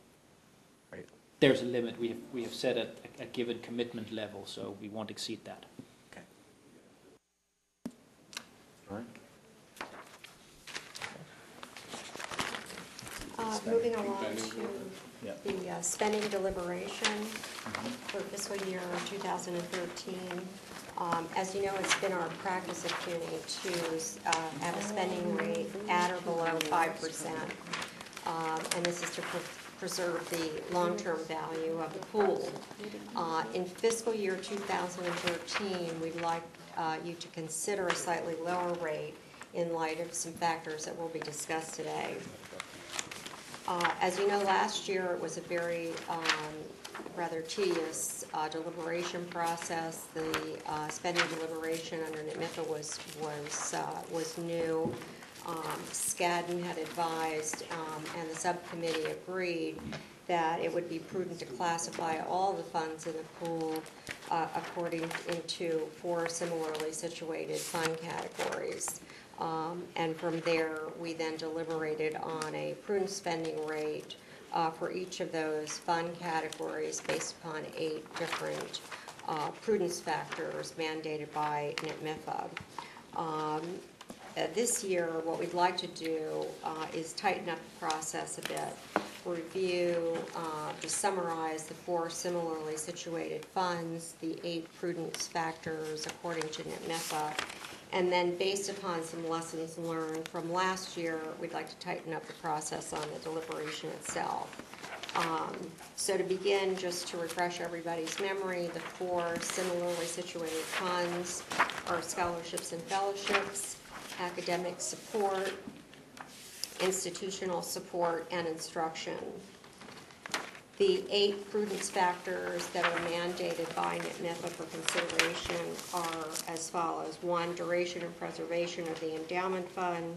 There's a limit. We have set a given commitment level, so we won't exceed that. Okay. All right. Moving along to the spending deliberation for fiscal year 2013. As you know, it's been our practice at CUNY to have a spending rate at or below 5%. And this is to preserve the long-term value of the pool. In fiscal year 2013, we'd like you to consider a slightly lower rate in light of some factors that will be discussed today. As you know, last year it was a very rather tedious deliberation process. The spending deliberation under NITMIFA was new. Staten had advised, and the subcommittee agreed that it would be prudent to classify all the funds in the pool according into 4 similarly situated fund categories. And from there, we then deliberated on a prudent spending rate for each of those fund categories based upon 8 different prudence factors mandated by NITMIFA. This year, what we'd like to do is tighten up the process a bit, review, to summarize the 4 similarly situated funds, the 8 prudence factors according to NITMIFA, and then based upon some lessons learned from last year, we'd like to tighten up the process on the deliberation itself. So to begin, just to refresh everybody's memory, the 4 similarly situated funds are scholarships and fellowships, academic support, institutional support, and instruction. The 8 prudence factors that are mandated by NIFA for consideration are as follows. 1, duration and preservation of the endowment fund.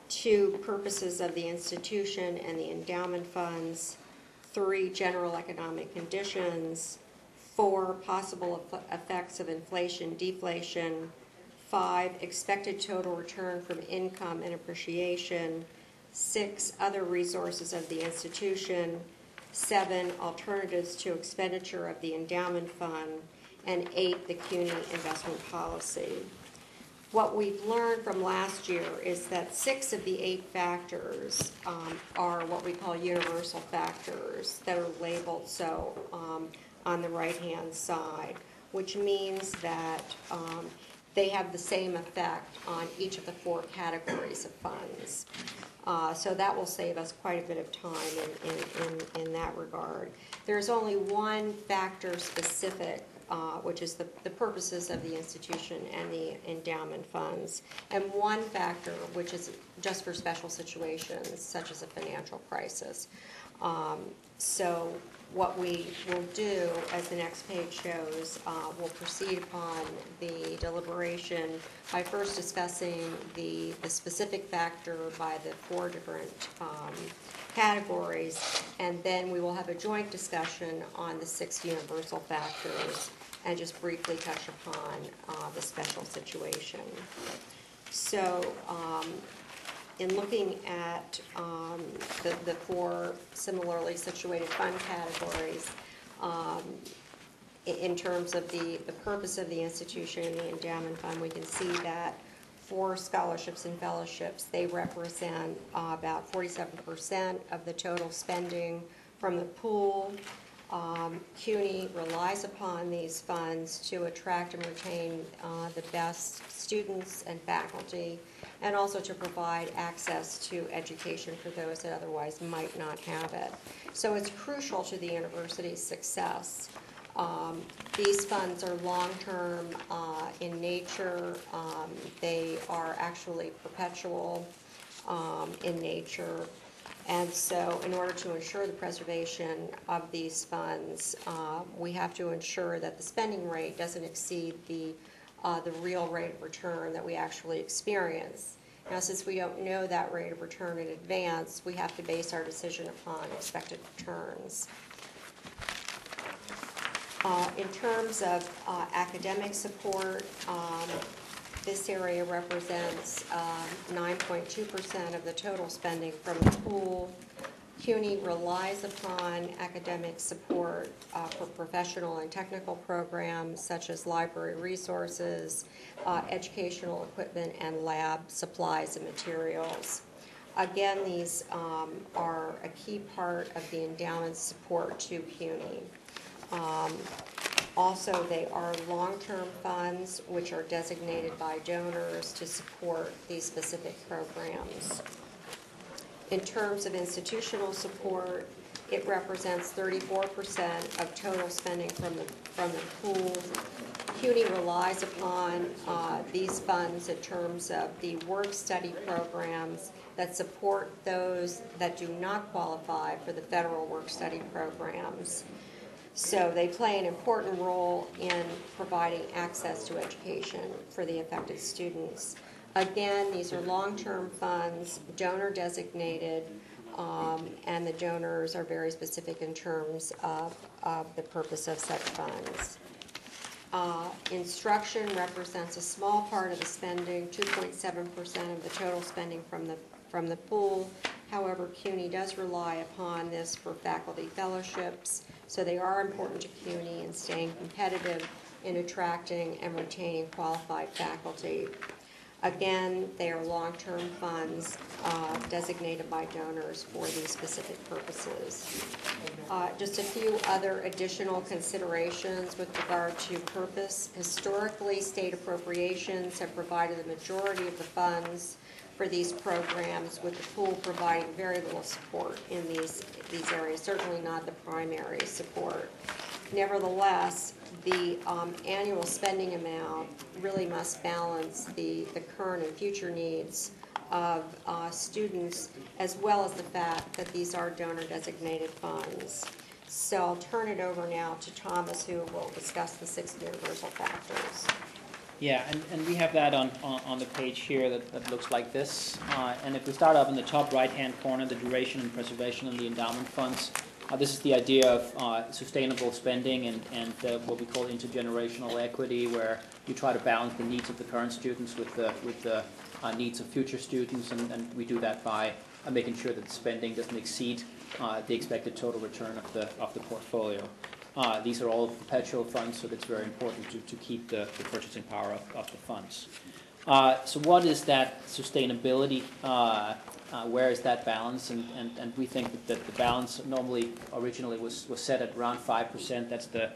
2, purposes of the institution and the endowment funds. 3, general economic conditions. 4, possible effects of inflation, deflation. 5, expected total return from income and appreciation. 6, other resources of the institution. 7, alternatives to expenditure of the endowment fund. And 8, the CUNY investment policy. What we've learned from last year is that 6 of the 8 factors are what we call universal factors that are labeled so on the right-hand side, which means that they have the same effect on each of the 4 categories of funds. So that will save us quite a bit of time in that regard. There's only one factor specific, which is the purposes of the institution and the endowment funds, and one factor which is just for special situations, such as a financial crisis. So what we will do, as the next page shows, we'll proceed upon the deliberation by first discussing the specific factor by the 4 different categories, and then we will have a joint discussion on the 6 universal factors and just briefly touch upon the special situation. So in looking at the 4 similarly situated fund categories, in terms of the purpose of the institution and the endowment fund, we can see that for scholarships and fellowships, they represent about 47% of the total spending from the pool. CUNY relies upon these funds to attract and retain the best students and faculty, and also to provide access to education for those that otherwise might not have it. So it's crucial to the university's success. These funds are long-term in nature. They are actually perpetual in nature. And so in order to ensure the preservation of these funds, we have to ensure that the spending rate doesn't exceed the real rate of return that we actually experience. Now, since we don't know that rate of return in advance, we have to base our decision upon expected returns. In terms of academic support, this area represents 9.2% of the total spending from the pool. CUNY relies upon academic support for professional and technical programs such as library resources, educational equipment, and lab supplies and materials. Again, these are a key part of the endowment support to CUNY. Also, they are long-term funds which are designated by donors to support these specific programs. In terms of institutional support, it represents 34% of total spending from the pool. CUNY relies upon these funds in terms of the work-study programs that support those that do not qualify for the federal work-study programs. So they play an important role in providing access to education for the affected students. Again, these are long-term funds, donor designated, and the donors are very specific in terms of the purpose of such funds. Instruction represents a small part of the spending, 2.7% of the total spending from the pool. However, CUNY does rely upon this for faculty fellowships, so they are important to CUNY in staying competitive in attracting and retaining qualified faculty. Again, they are long-term funds designated by donors for these specific purposes. Just a few other additional considerations with regard to purpose. Historically, state appropriations have provided the majority of the funds for these programs, with the pool providing very little support in these areas, certainly not the primary support. Nevertheless, the annual spending amount really must balance the current and future needs of students, as well as the fact that these are donor-designated funds. So I'll turn it over now to Thomas, who will discuss the 6 universal factors. Yeah, and we have that on the page here that looks like this. And if we start up in the top right-hand corner, the duration and preservation of the endowment funds, this is the idea of sustainable spending and what we call intergenerational equity, where you try to balance the needs of the current students with the needs of future students, and we do that by making sure that the spending doesn't exceed the expected total return of the portfolio. These are all perpetual funds, so it's very important to keep the purchasing power of the funds. So what is that sustainability? Where is that balance? And we think that the balance normally originally was set at around 5%. That's the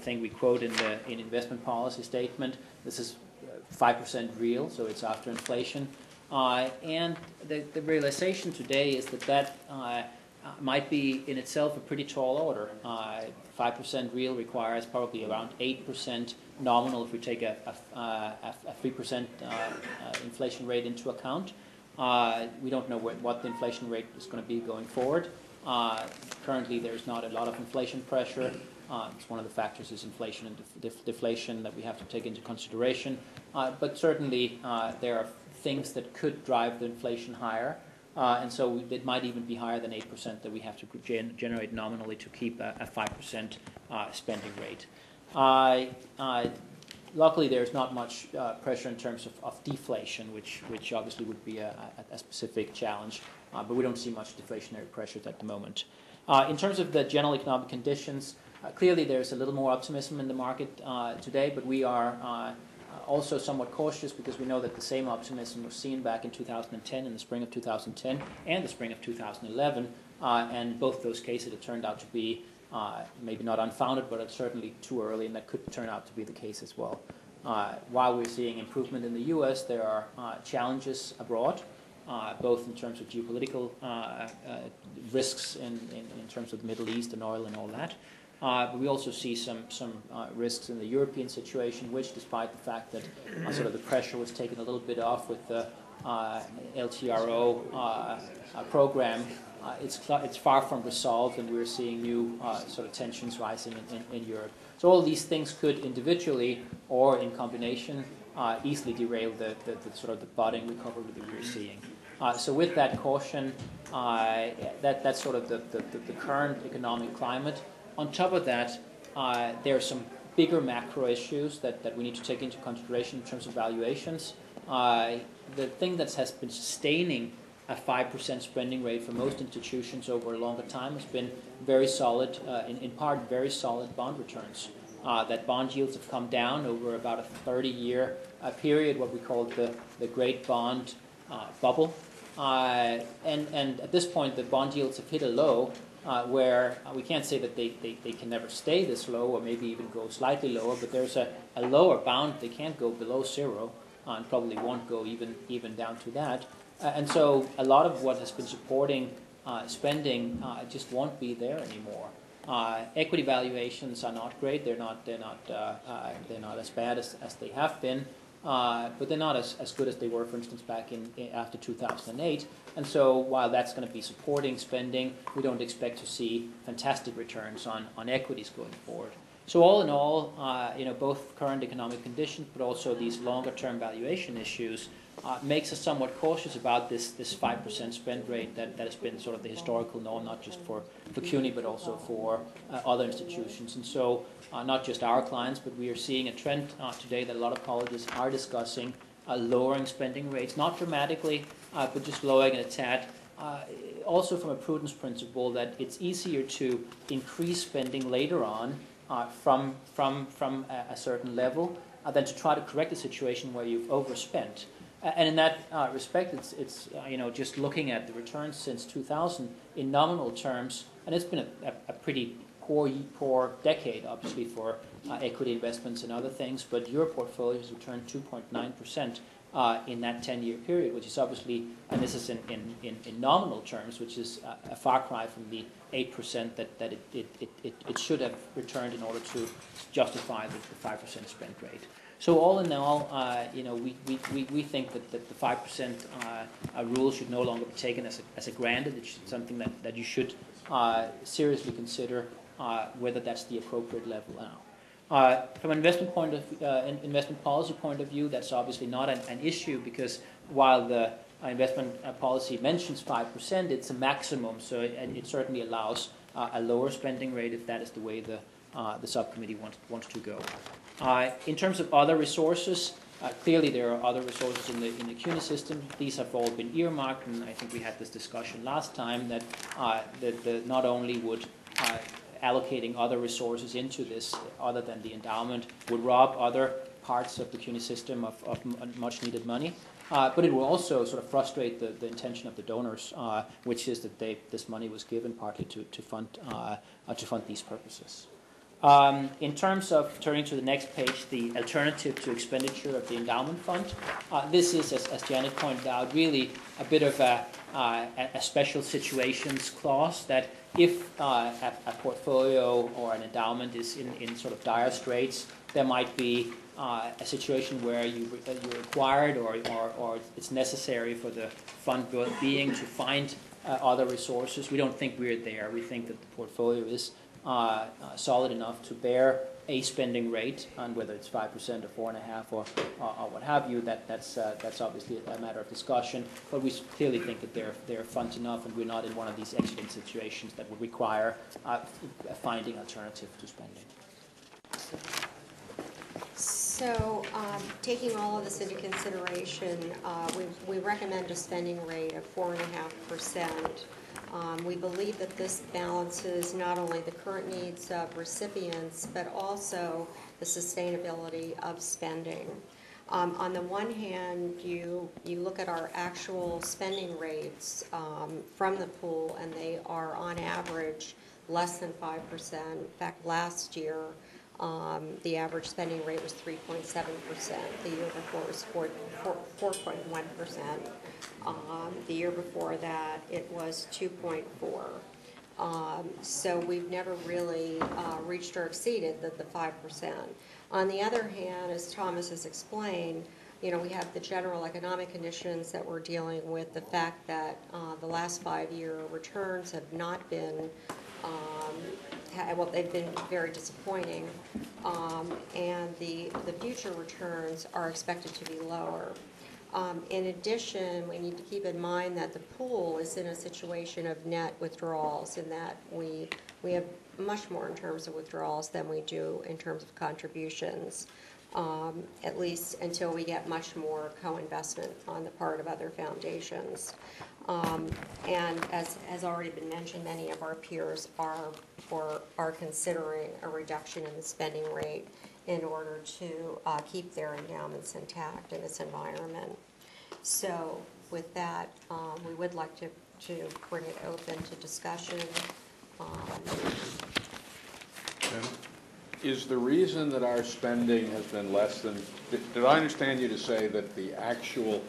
thing we quote in investment policy statement. This is 5% real, so it's after inflation. And the realization today is that might be in itself a pretty tall order. 5% real requires probably around 8% nominal if we take a 3% inflation rate into account. We don't know what the inflation rate is going to be going forward. Currently, there's not a lot of inflation pressure. It's one of the factors is inflation and deflation that we have to take into consideration. But certainly, there are things that could drive the inflation higher. And so it might even be higher than 8% that we have to generate nominally to keep a 5% spending rate. Luckily, there's not much pressure in terms of deflation, which obviously would be a specific challenge. But we don't see much deflationary pressures at the moment. In terms of the general economic conditions, clearly there's a little more optimism in the market today, but we are also somewhat cautious because we know that the same optimism was seen back in 2010, in the spring of 2010, and the spring of 2011. And both those cases, it turned out to be maybe not unfounded, but it's certainly too early, and that could turn out to be the case as well. While we're seeing improvement in the U.S., there are challenges abroad, both in terms of geopolitical risks in terms of the Middle East and oil and all that. But we also see some risks in the European situation, which, despite the fact that sort of the pressure was taken a little bit off with the LTRO program, it's far from resolved, and we're seeing new sort of tensions rising in Europe. So all these things could individually or in combination easily derail the sort of the budding recovery that we're seeing. So with that caution, that's sort of the current economic climate. On top of that, there are some bigger macro issues that we need to take into consideration in terms of valuations. The thing that has been sustaining a 5% spending rate for most institutions over a longer time has been very solid, in part very solid bond returns. That bond yields have come down over about a 30-year period, what we call the Great Bond Bubble. And at this point, the bond yields have hit a low where we can't say that they can never stay this low or maybe even go slightly lower, but there's a lower bound. They can't go below zero and probably won't go even down to that. And so a lot of what has been supporting spending just won't be there anymore. Equity valuations are not great. They're not as bad as they have been. But they're not as good as they were, for instance, back after 2008. And so while that's going to be supporting spending, we don't expect to see fantastic returns on equities going forward. So all in all, both current economic conditions, but also these longer-term valuation issues, makes us somewhat cautious about this 5% spend rate that has been sort of the historical norm, not just for CUNY, but also for other institutions. And so not just our clients, but we are seeing a trend today that a lot of colleges are discussing lowering spending rates, not dramatically, but just lowering it a tad. Also from a prudence principle that it's easier to increase spending later on from a certain level than to try to correct a situation where you've overspent. And in that respect, it's just looking at the returns since 2000 in nominal terms, and it's been a pretty poor decade, obviously, for equity investments and other things, but your portfolio has returned 2.9%, in that 10-year period, which is obviously, and this is in nominal terms, which is a far cry from the 8% that it should have returned in order to justify the 5% spend rate. So all in all, we think that the 5% rule should no longer be taken as a granted. It's something that you should seriously consider whether that's the appropriate level now. From an investment investment policy point of view, that's obviously not an issue, because while the investment policy mentions 5%, it's a maximum, so it certainly allows a lower spending rate if that is the way the subcommittee wants to go. In terms of other resources, clearly there are other resources in the CUNY system. These have all been earmarked, and I think we had this discussion last time that not only would allocating other resources into this other than the endowment would rob other parts of the CUNY system of much needed money, but it will also sort of frustrate the intention of the donors, which is that this money was given partly to fund these purposes. In terms of turning to the next page, the alternative to expenditure of the Endowment Fund, this is, as Janet pointed out, really a bit of a special situations clause that if a portfolio or an endowment is in sort of dire straits, there might be a situation where you're required or it's necessary for the fund being to find other resources. We don't think we're there. We think that the portfolio is solid enough to bear a spending rate, and whether it's 5% or 4.5% or what have you, that's obviously a matter of discussion. But we clearly think that they're funds enough, and we're not in one of these extreme situations that would require finding alternative to spending. So, taking all of this into consideration, we recommend a spending rate of 4.5%. We believe that this balances not only the current needs of recipients, but also the sustainability of spending. On the one hand, you look at our actual spending rates from the pool, and they are on average less than 5%. In fact, last year, the average spending rate was 3.7%. The year before it was 4.1%. The year before that, it was 2.4%. So we've never really reached or exceeded the 5%. On the other hand, as Thomas has explained, we have the general economic conditions that we're dealing with, the fact that the last 5-year returns have not been they've been very disappointing, and the future returns are expected to be lower. In addition, we need to keep in mind that the pool is in a situation of net withdrawals, in that we have much more in terms of withdrawals than we do in terms of contributions, at least until we get much more co-investment on the part of other foundations. And as has already been mentioned, many of our peers are considering a reduction in the spending rate in order to keep their endowments intact in this environment. So with that, we would like to bring it open to discussion. Is the reason that our spending has been less than, did I understand you to say that the actual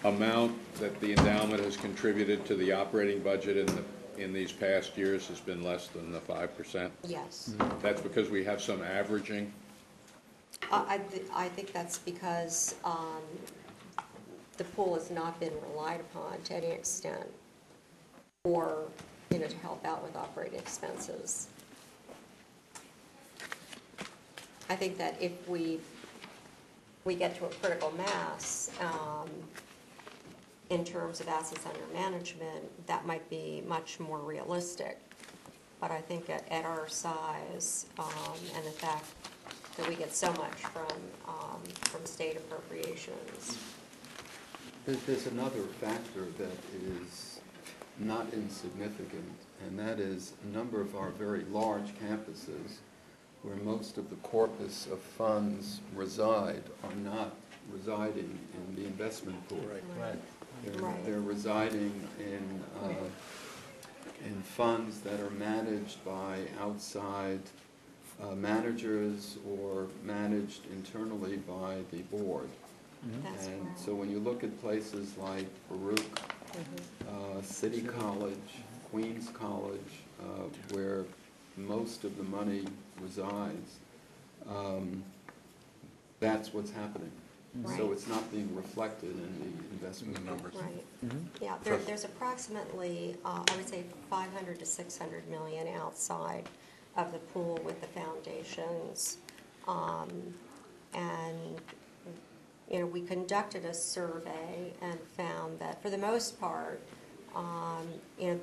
amount that the endowment has contributed to the operating budget in these past years has been less than the 5%? Yes. That's because we have some averaging? I think that's because the pool has not been relied upon to any extent or to help out with operating expenses. I think that if we get to a critical mass in terms of assets under management, that might be much more realistic. But I think at our size and the fact that we get so much from state appropriations. There's another factor that is not insignificant, and that is a number of our very large campuses where most of the corpus of funds reside are not residing in the investment pool. Right. They're residing in funds that are managed by outside managers or managed internally by the board. That's And correct. so when you look at places like Baruch, City College, Queens College, where most of the money resides, that's what's happening. So Right. it's not being reflected in the investment numbers. Right. Yeah, there's approximately, I would say 500 to 600 million outside of the pool with the foundations. And, you know, we conducted a survey and found that for the most part, you know,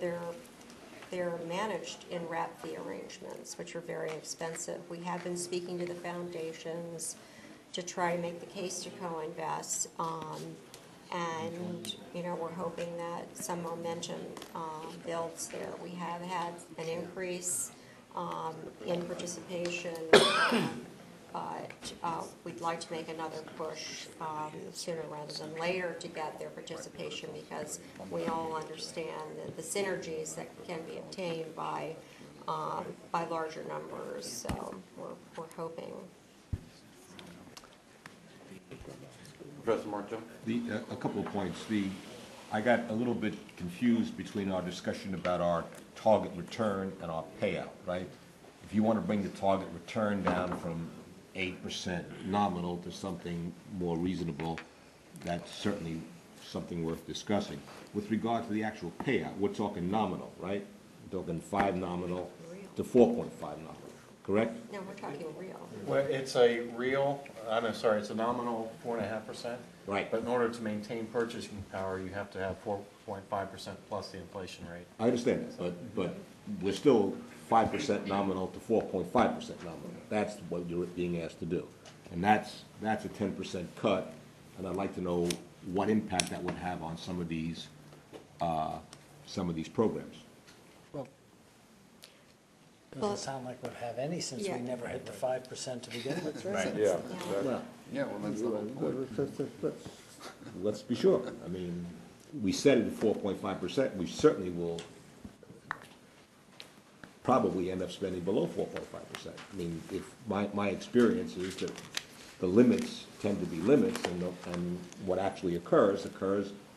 they're managed in wrap fee arrangements, which are very expensive. We have been speaking to the foundations to try to make the case to co-invest. And, you know, we're hoping that some momentum builds there. We have had an increase in participation, but we'd like to make another push sooner rather than later to get their participation, because we all understand that the synergies that can be obtained by larger numbers. So we're hoping. Professor Martel? A couple of points. I got a little bit confused between our discussion about our target return and our payout, right? If you want to bring the target return down from 8% nominal to something more reasonable, that's certainly something worth discussing. With regard to the actual payout, we're talking nominal, right? We're talking 5 nominal to 4.5 nominal, correct? No, we're talking real. Well, it's a real, it's a nominal 4.5%. Right. But in order to maintain purchasing power, you have to have 4.5% plus the inflation rate. I understand that, but we're still 5% nominal to 4.5% nominal. That's what you're being asked to do. And that's a 10% cut, and I'd like to know what impact that would have on some of these programs. Doesn't sound like we'd have any, since we never hit the 5% to begin with. Right. Yeah. Yeah, well, that's the whole point. Let's be sure. I mean, we set it at 4.5%. We certainly will probably end up spending below 4.5%. I mean, if my experience is that the limits tend to be limits, and what actually occurs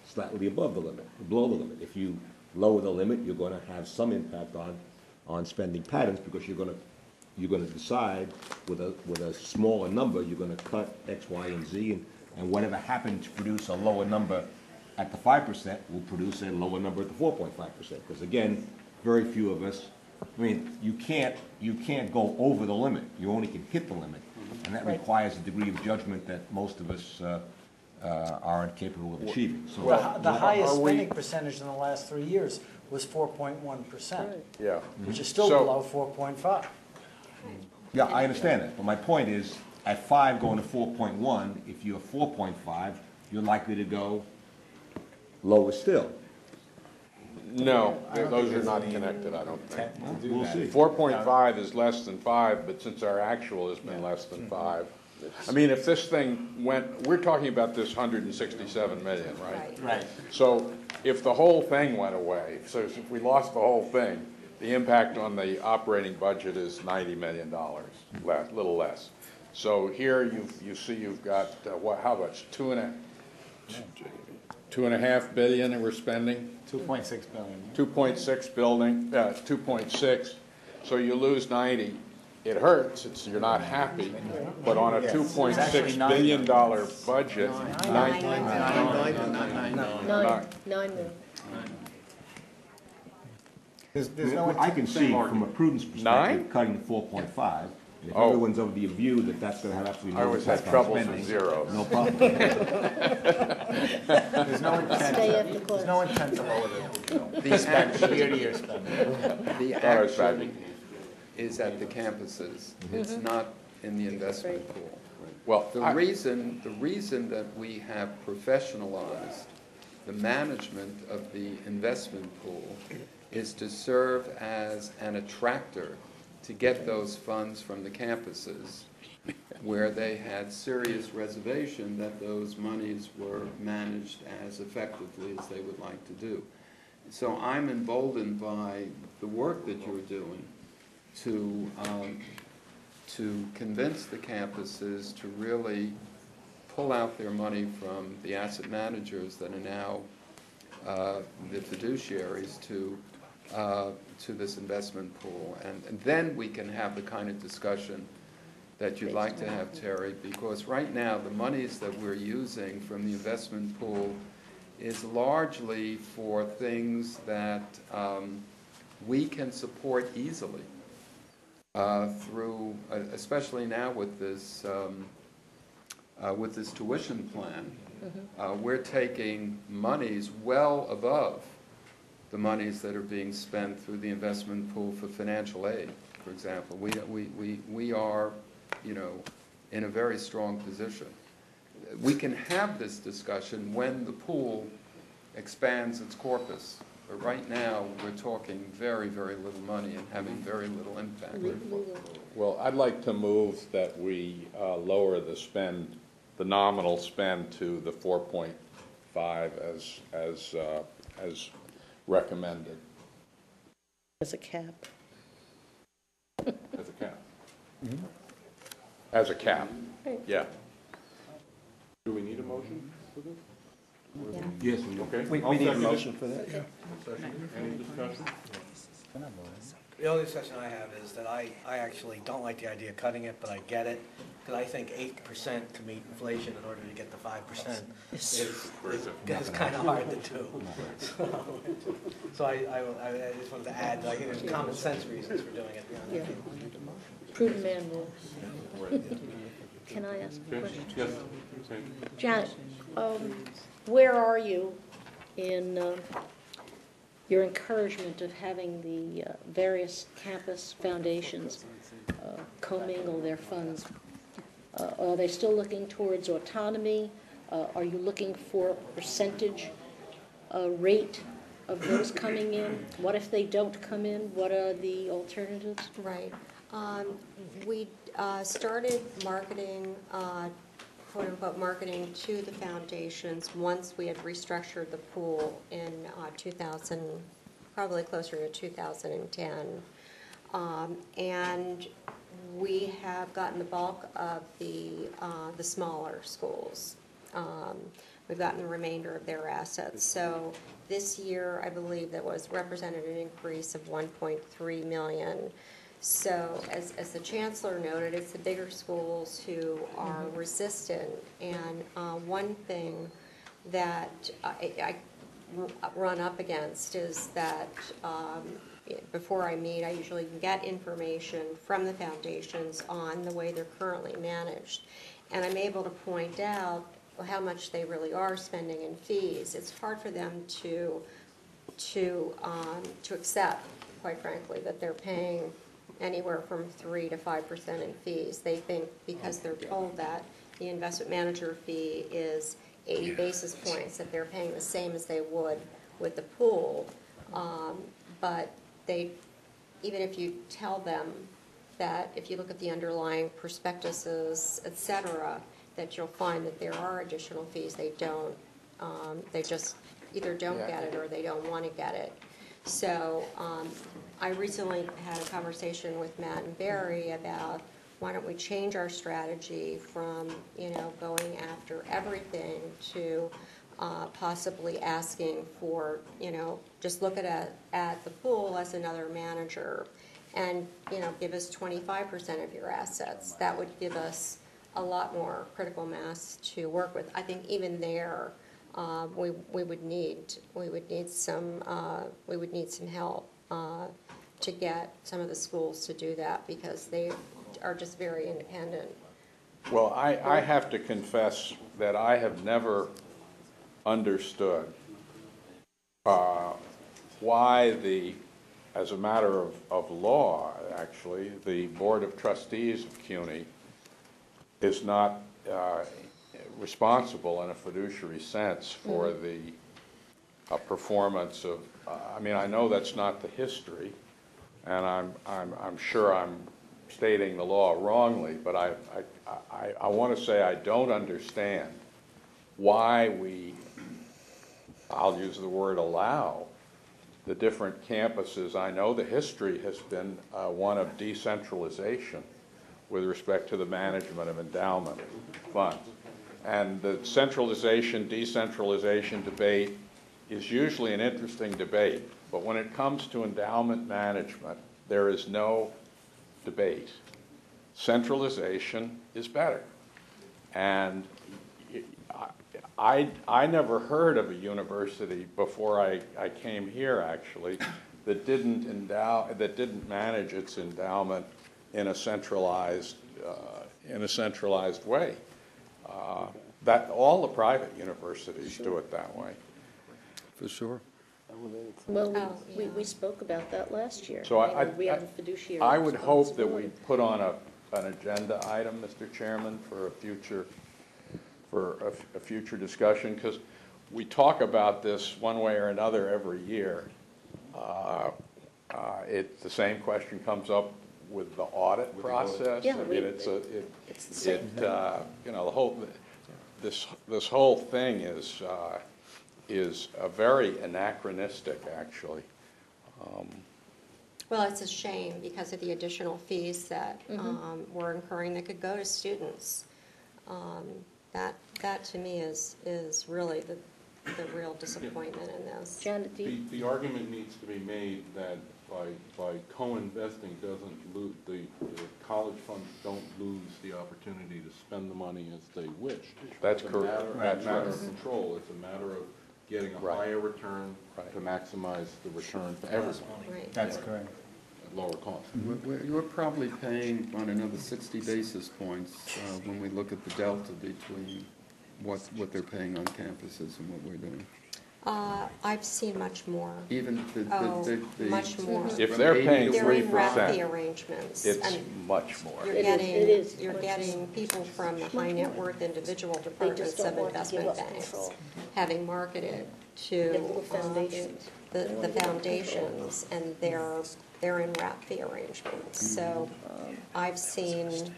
slightly above the limit, below the limit. If you lower the limit, you're going to have some impact on spending patterns, because you're going to decide with a smaller number, you're going to cut X, Y, and Z, and whatever happened to produce a lower number at the 5% will produce a lower number at the 4.5%. Because again, very few of us, I mean, you can't go over the limit. You only can hit the limit, and that requires a degree of judgment that most of us aren't capable of achieving. So The highest spending percentage in the last 3 years was 4.1%. Yeah. Which is still below 4.5. yeah, I understand that, but my point is, at 5 going to 4.1, if you're 4.5, you're likely to go lower still. No, those are not connected, I don't think. We'll see. 4.5 is less than 5, but since our actual has been less than 5, I mean, if this thing went, we're talking about this 167 million, right? Right. So if the whole thing went away, so if we lost the whole thing, the impact on the operating budget is $90 million, little less. So here you see you've got, how much, 2.5 billion that we're spending? 2.6 billion. 2.6 building, 2.6, so you lose 90. It hurts, you're not happy, but on a $2.6 billion budget, $9 million. There's no I can see from a prudence perspective, cutting to 4.5. If everyone's of the view that that's going to have absolutely I no always impact have on troubles spending, with zeros. no problem. There's no intent. Stay at the There's no intent to lower the year-to-year spending. The action is at the campuses. It's not in the investment pool. Well, The reason that we have professionalized the management of the investment pool is to serve as an attractor to get those funds from the campuses where they had serious reservation that those monies were managed as effectively as they would like to do. So I'm emboldened by the work that you're doing to convince the campuses to really pull out their money from the asset managers that are now the fiduciaries to this investment pool. And then we can have the kind of discussion that you'd like to have, Terry, because right now the monies that we're using from the investment pool is largely for things that we can support easily through, especially now with this tuition plan. We're taking monies well above the monies that are being spent through the investment pool for financial aid, for example. We are, you know, in a very strong position. We can have this discussion when the pool expands its corpus. But right now, we're talking very, very little money and having very little impact. Well, I'd like to move that we lower the spend, the nominal spend, to the 4.5 as recommended. As a cap. As a cap. As a cap. Yeah. Do we need a motion for this? Yeah. Yes, we do. Okay. We need a motion for that. Any discussion? The only discussion I have is that I actually don't like the idea of cutting it, but I get it, because I think 8% to meet inflation in order to get the 5% is kind of hard to do. So I just wanted to add, I think there's common sense reasons for doing it. Yeah. Prudent man rule. Can I ask a question? Yes. Janet, where are you in your encouragement of having the various campus foundations commingle their funds? Are they still looking towards autonomy? Are you looking for a percentage rate of those coming in? What if they don't come in? What are the alternatives? Right. We started marketing, quote-unquote marketing to the foundations once we had restructured the pool in 2000, probably closer to 2010. And we have gotten the bulk of the smaller schools. We've gotten the remainder of their assets. So this year, I believe that was represented an increase of 1.3 million. So as the chancellor noted, it's the bigger schools who are resistant. And one thing that I run up against is that before I meet, I usually get information from the foundations on the way they're currently managed. And I'm able to point out how much they really are spending in fees. It's hard for them to accept, quite frankly, that they're paying anywhere from 3 to 5% in fees. They think because they're told that the investment manager fee is 80 basis points, that they're paying the same as they would with the pool. But even if you tell them that if you look at the underlying prospectuses, et cetera, that you'll find that there are additional fees, they don't. They just either don't get it or they don't want to get it. So I recently had a conversation with Matt and Barry about why don't we change our strategy from, you know, going after everything to possibly asking for, you know, just look at the pool as another manager and, you know, give us 25% of your assets. That would give us a lot more critical mass to work with. I think even there, we would need some help to get some of the schools to do that because they are just very independent. Well, I have to confess that I have never understood why as a matter of law, actually, the Board of Trustees of CUNY is not responsible in a fiduciary sense for the performance of, I mean, I know that's not the history, and I'm sure I'm stating the law wrongly, but I want to say I don't understand why I'll use the word allow, the different campuses. I know the history has been one of decentralization with respect to the management of endowment funds. And the centralization, decentralization debate is usually an interesting debate, but when it comes to endowment management, there is no debate. Centralization is better. And I never heard of a university before I came here, actually, that didn't manage its endowment in a centralized way. That all the private universities do it that way. For sure. Well, we spoke about that last year. So We have a fiduciary I would hope that we responsibility. put on an agenda item, Mr. Chairman, for a future discussion, because we talk about this one way or another every year. The same question comes up with the audit process. Yeah, I mean, it's the same thing. you know, this whole thing is a very anachronistic, actually. Well, it's a shame because of the additional fees that we're incurring that could go to students. That to me is really the real disappointment in this. Janet, do you? The argument needs to be made that by co-investing the college funds don't lose the opportunity to spend the money as they wish. That's It's a correct. matter of control. It's a matter of getting a higher return to maximize the return for everyone. Right. That's correct. At lower cost. You're probably paying on another 60 basis points when we look at the delta between what they're paying on campuses and what we're doing. I've seen much more. Even Much more. If they're paying They're in rep fee 3%, arrangements. it's and much more. You're It getting, is. you're getting people from the high net worth individual departments don't of want to give investment up banks control. having marketed Their to little foundations. the foundations, and they're in wrap fee arrangements. So I've seen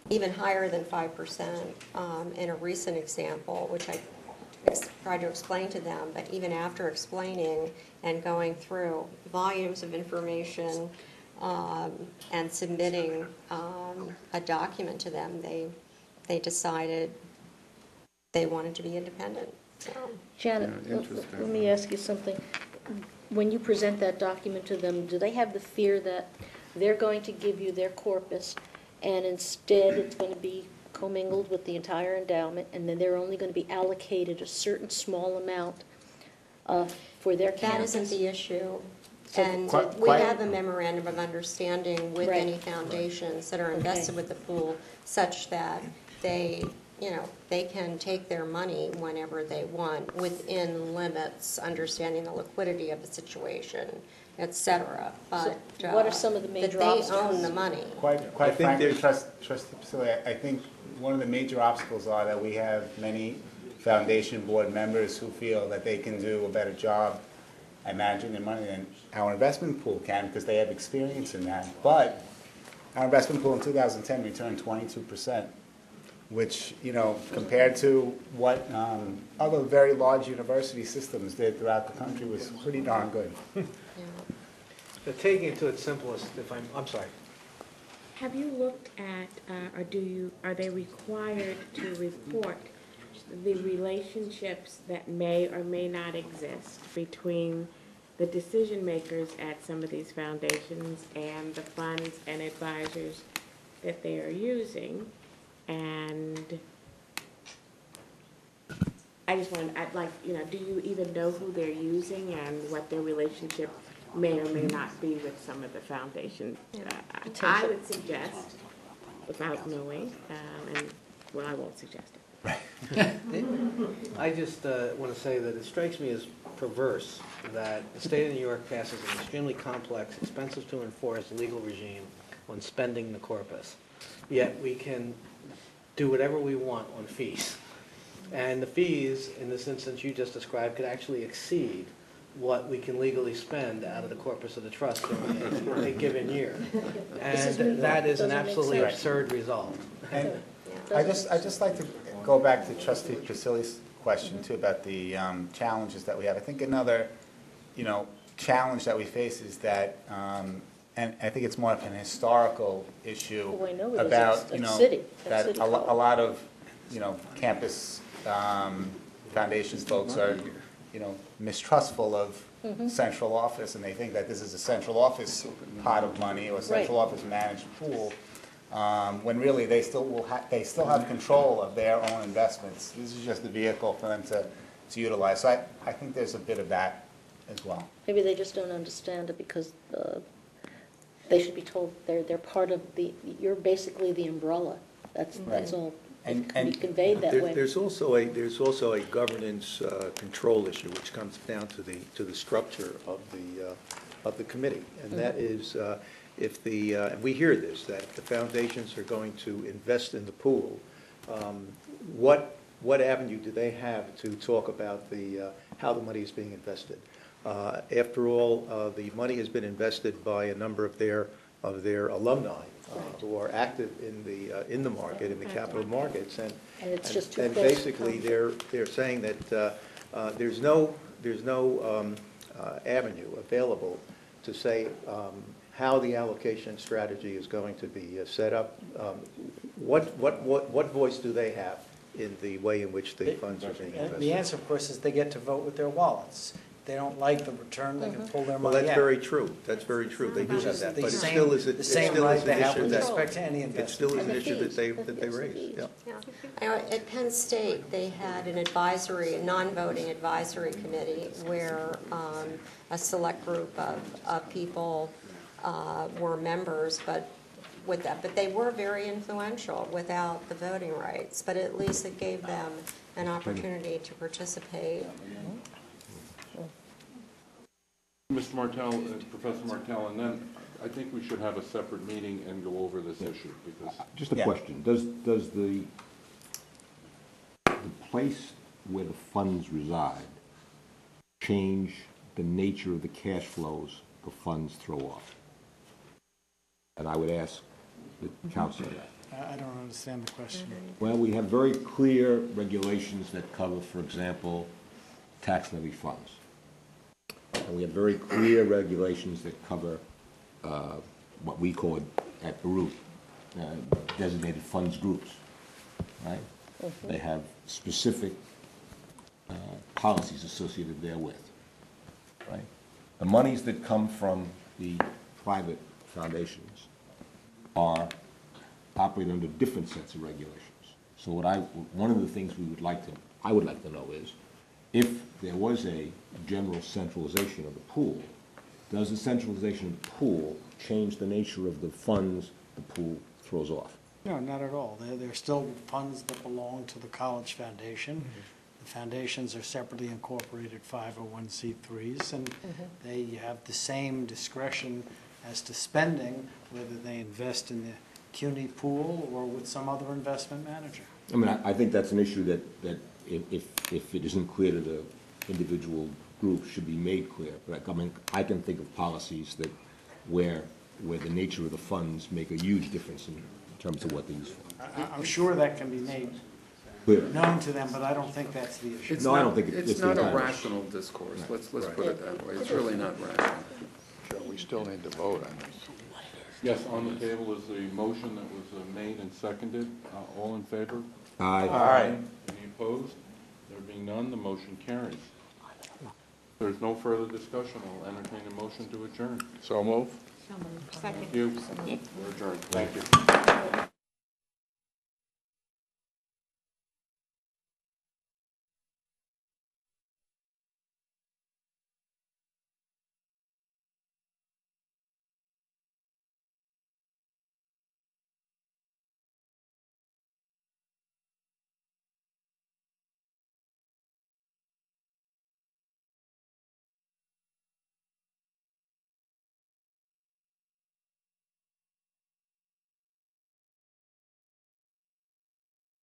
even higher than 5% in a recent example, which I tried to explain to them, but even after explaining and going through volumes of information and submitting a document to them, they decided they wanted to be independent. So. Janet, let me ask you something. When you present that document to them, do they have the fear that they're going to give you their corpus and instead it's going to be commingled with the entire endowment, and then they're only going to be allocated a certain small amount for their campus? That isn't the issue. So And quite- we have a memorandum of understanding with Right. any foundations that are Okay. invested with the pool, such that they can take their money whenever they want, within limits, understanding the liquidity of the situation, et cetera. But what are some of the major that they obstacles? own the money. Quite frankly, Trustee Priscilla, I think one of the major obstacles are that we have many foundation board members who feel that they can do a better job at managing their money than our investment pool can, because they have experience in that. But our investment pool in 2010 returned 22%, which, compared to what other very large university systems did throughout the country, was pretty darn good. But taking it to its simplest, I'm sorry. Have you looked at, are they required to report the relationships that may or may not exist between the decision makers at some of these foundations and the funds and advisors that they are using? And I just wanted, do you even know who they're using and what their relationship may or may not be with some of the foundations? I would suggest, without knowing, I won't suggest it. I just want to say that it strikes me as perverse that the state of New York passes an extremely complex, expensive to enforce legal regime on spending the corpus, yet we can do whatever we want on fees. And the fees, in this instance you just described, could actually exceed what we can legally spend out of the corpus of the trust in a given year. And that is an absolutely absurd result. And I'd just like to go back to Trustee Priscilla's question too about the challenges that we have. I think another, challenge that we face is that, and I think it's more of an historical issue Oh, I know it is. about, It's a city. that City a lot of campus foundations folks are, mistrustful of central office, and they think that this is a central office pot of money or central office managed pool, when really they still have control of their own investments. This is just a vehicle for them to utilize. So I think there's a bit of that as well. Maybe they just don't understand it because they should be told they're part of you're basically the umbrella. That's all. It can be conveyed that way. There's also a governance control issue which comes down to the structure of the committee, and that is if and we hear this, that the foundations are going to invest in the pool. What avenue do they have to talk about how the money is being invested? After all, the money has been invested by a number of their alumni who are active in the market, in the capital markets, and it's just too and close to basically they're saying that there's no avenue available to say how the allocation strategy is going to be set up. What voice do they have in the way in which the funds are being invested? The answer, of course, is they get to vote with their wallets. If they don't like the return, they can pull their Well, money out. that's very true. That's very true. They do have that, but it still is the same right they have with that respect to any investment. it still is an issue that they raise. Yeah. At Penn State, they had a non-voting advisory committee where a select group of people were members, but they were very influential without the voting rights, but at least it gave them an opportunity to participate. Mr. Martell, Professor Martell, and then I think we should have a separate meeting and go over this issue, because... Just a question, does the place where the funds reside change the nature of the cash flows the funds throw off? And I would ask the counsel that. I don't understand the question. Well, we have very clear regulations that cover, for example, tax levy funds. And we have very clear regulations that cover what we call at the root designated funds groups, right? They have specific policies associated therewith, right? The monies that come from the private foundations are operating under different sets of regulations. So one of the things I would like to know is, if there was a general centralization of the pool, does the centralization of the pool change the nature of the funds the pool throws off? No, not at all. They're still funds that belong to the college foundation. The foundations are separately incorporated 501c3s, and they have the same discretion as to spending, whether they invest in the CUNY pool or with some other investment manager. I mean, I think that's an issue that if it isn't clear to the individual group, should be made clear. But I mean, I can think of policies that where the nature of the funds make a huge difference in terms of what they use for. I'm sure that can be made Clear. known to them, but I don't think that's the issue. No, I don't think It's not a rational discourse. Let's put it that way. It's really not rational. Sure, we still need to vote on this. Yes, on the table is the motion that was made and seconded. All in favor? Aye. Aye. Any opposed? There being none, the motion carries. If there's no further discussion, I'll entertain a motion to adjourn. So move. Thank you. We're adjourned. Thank you.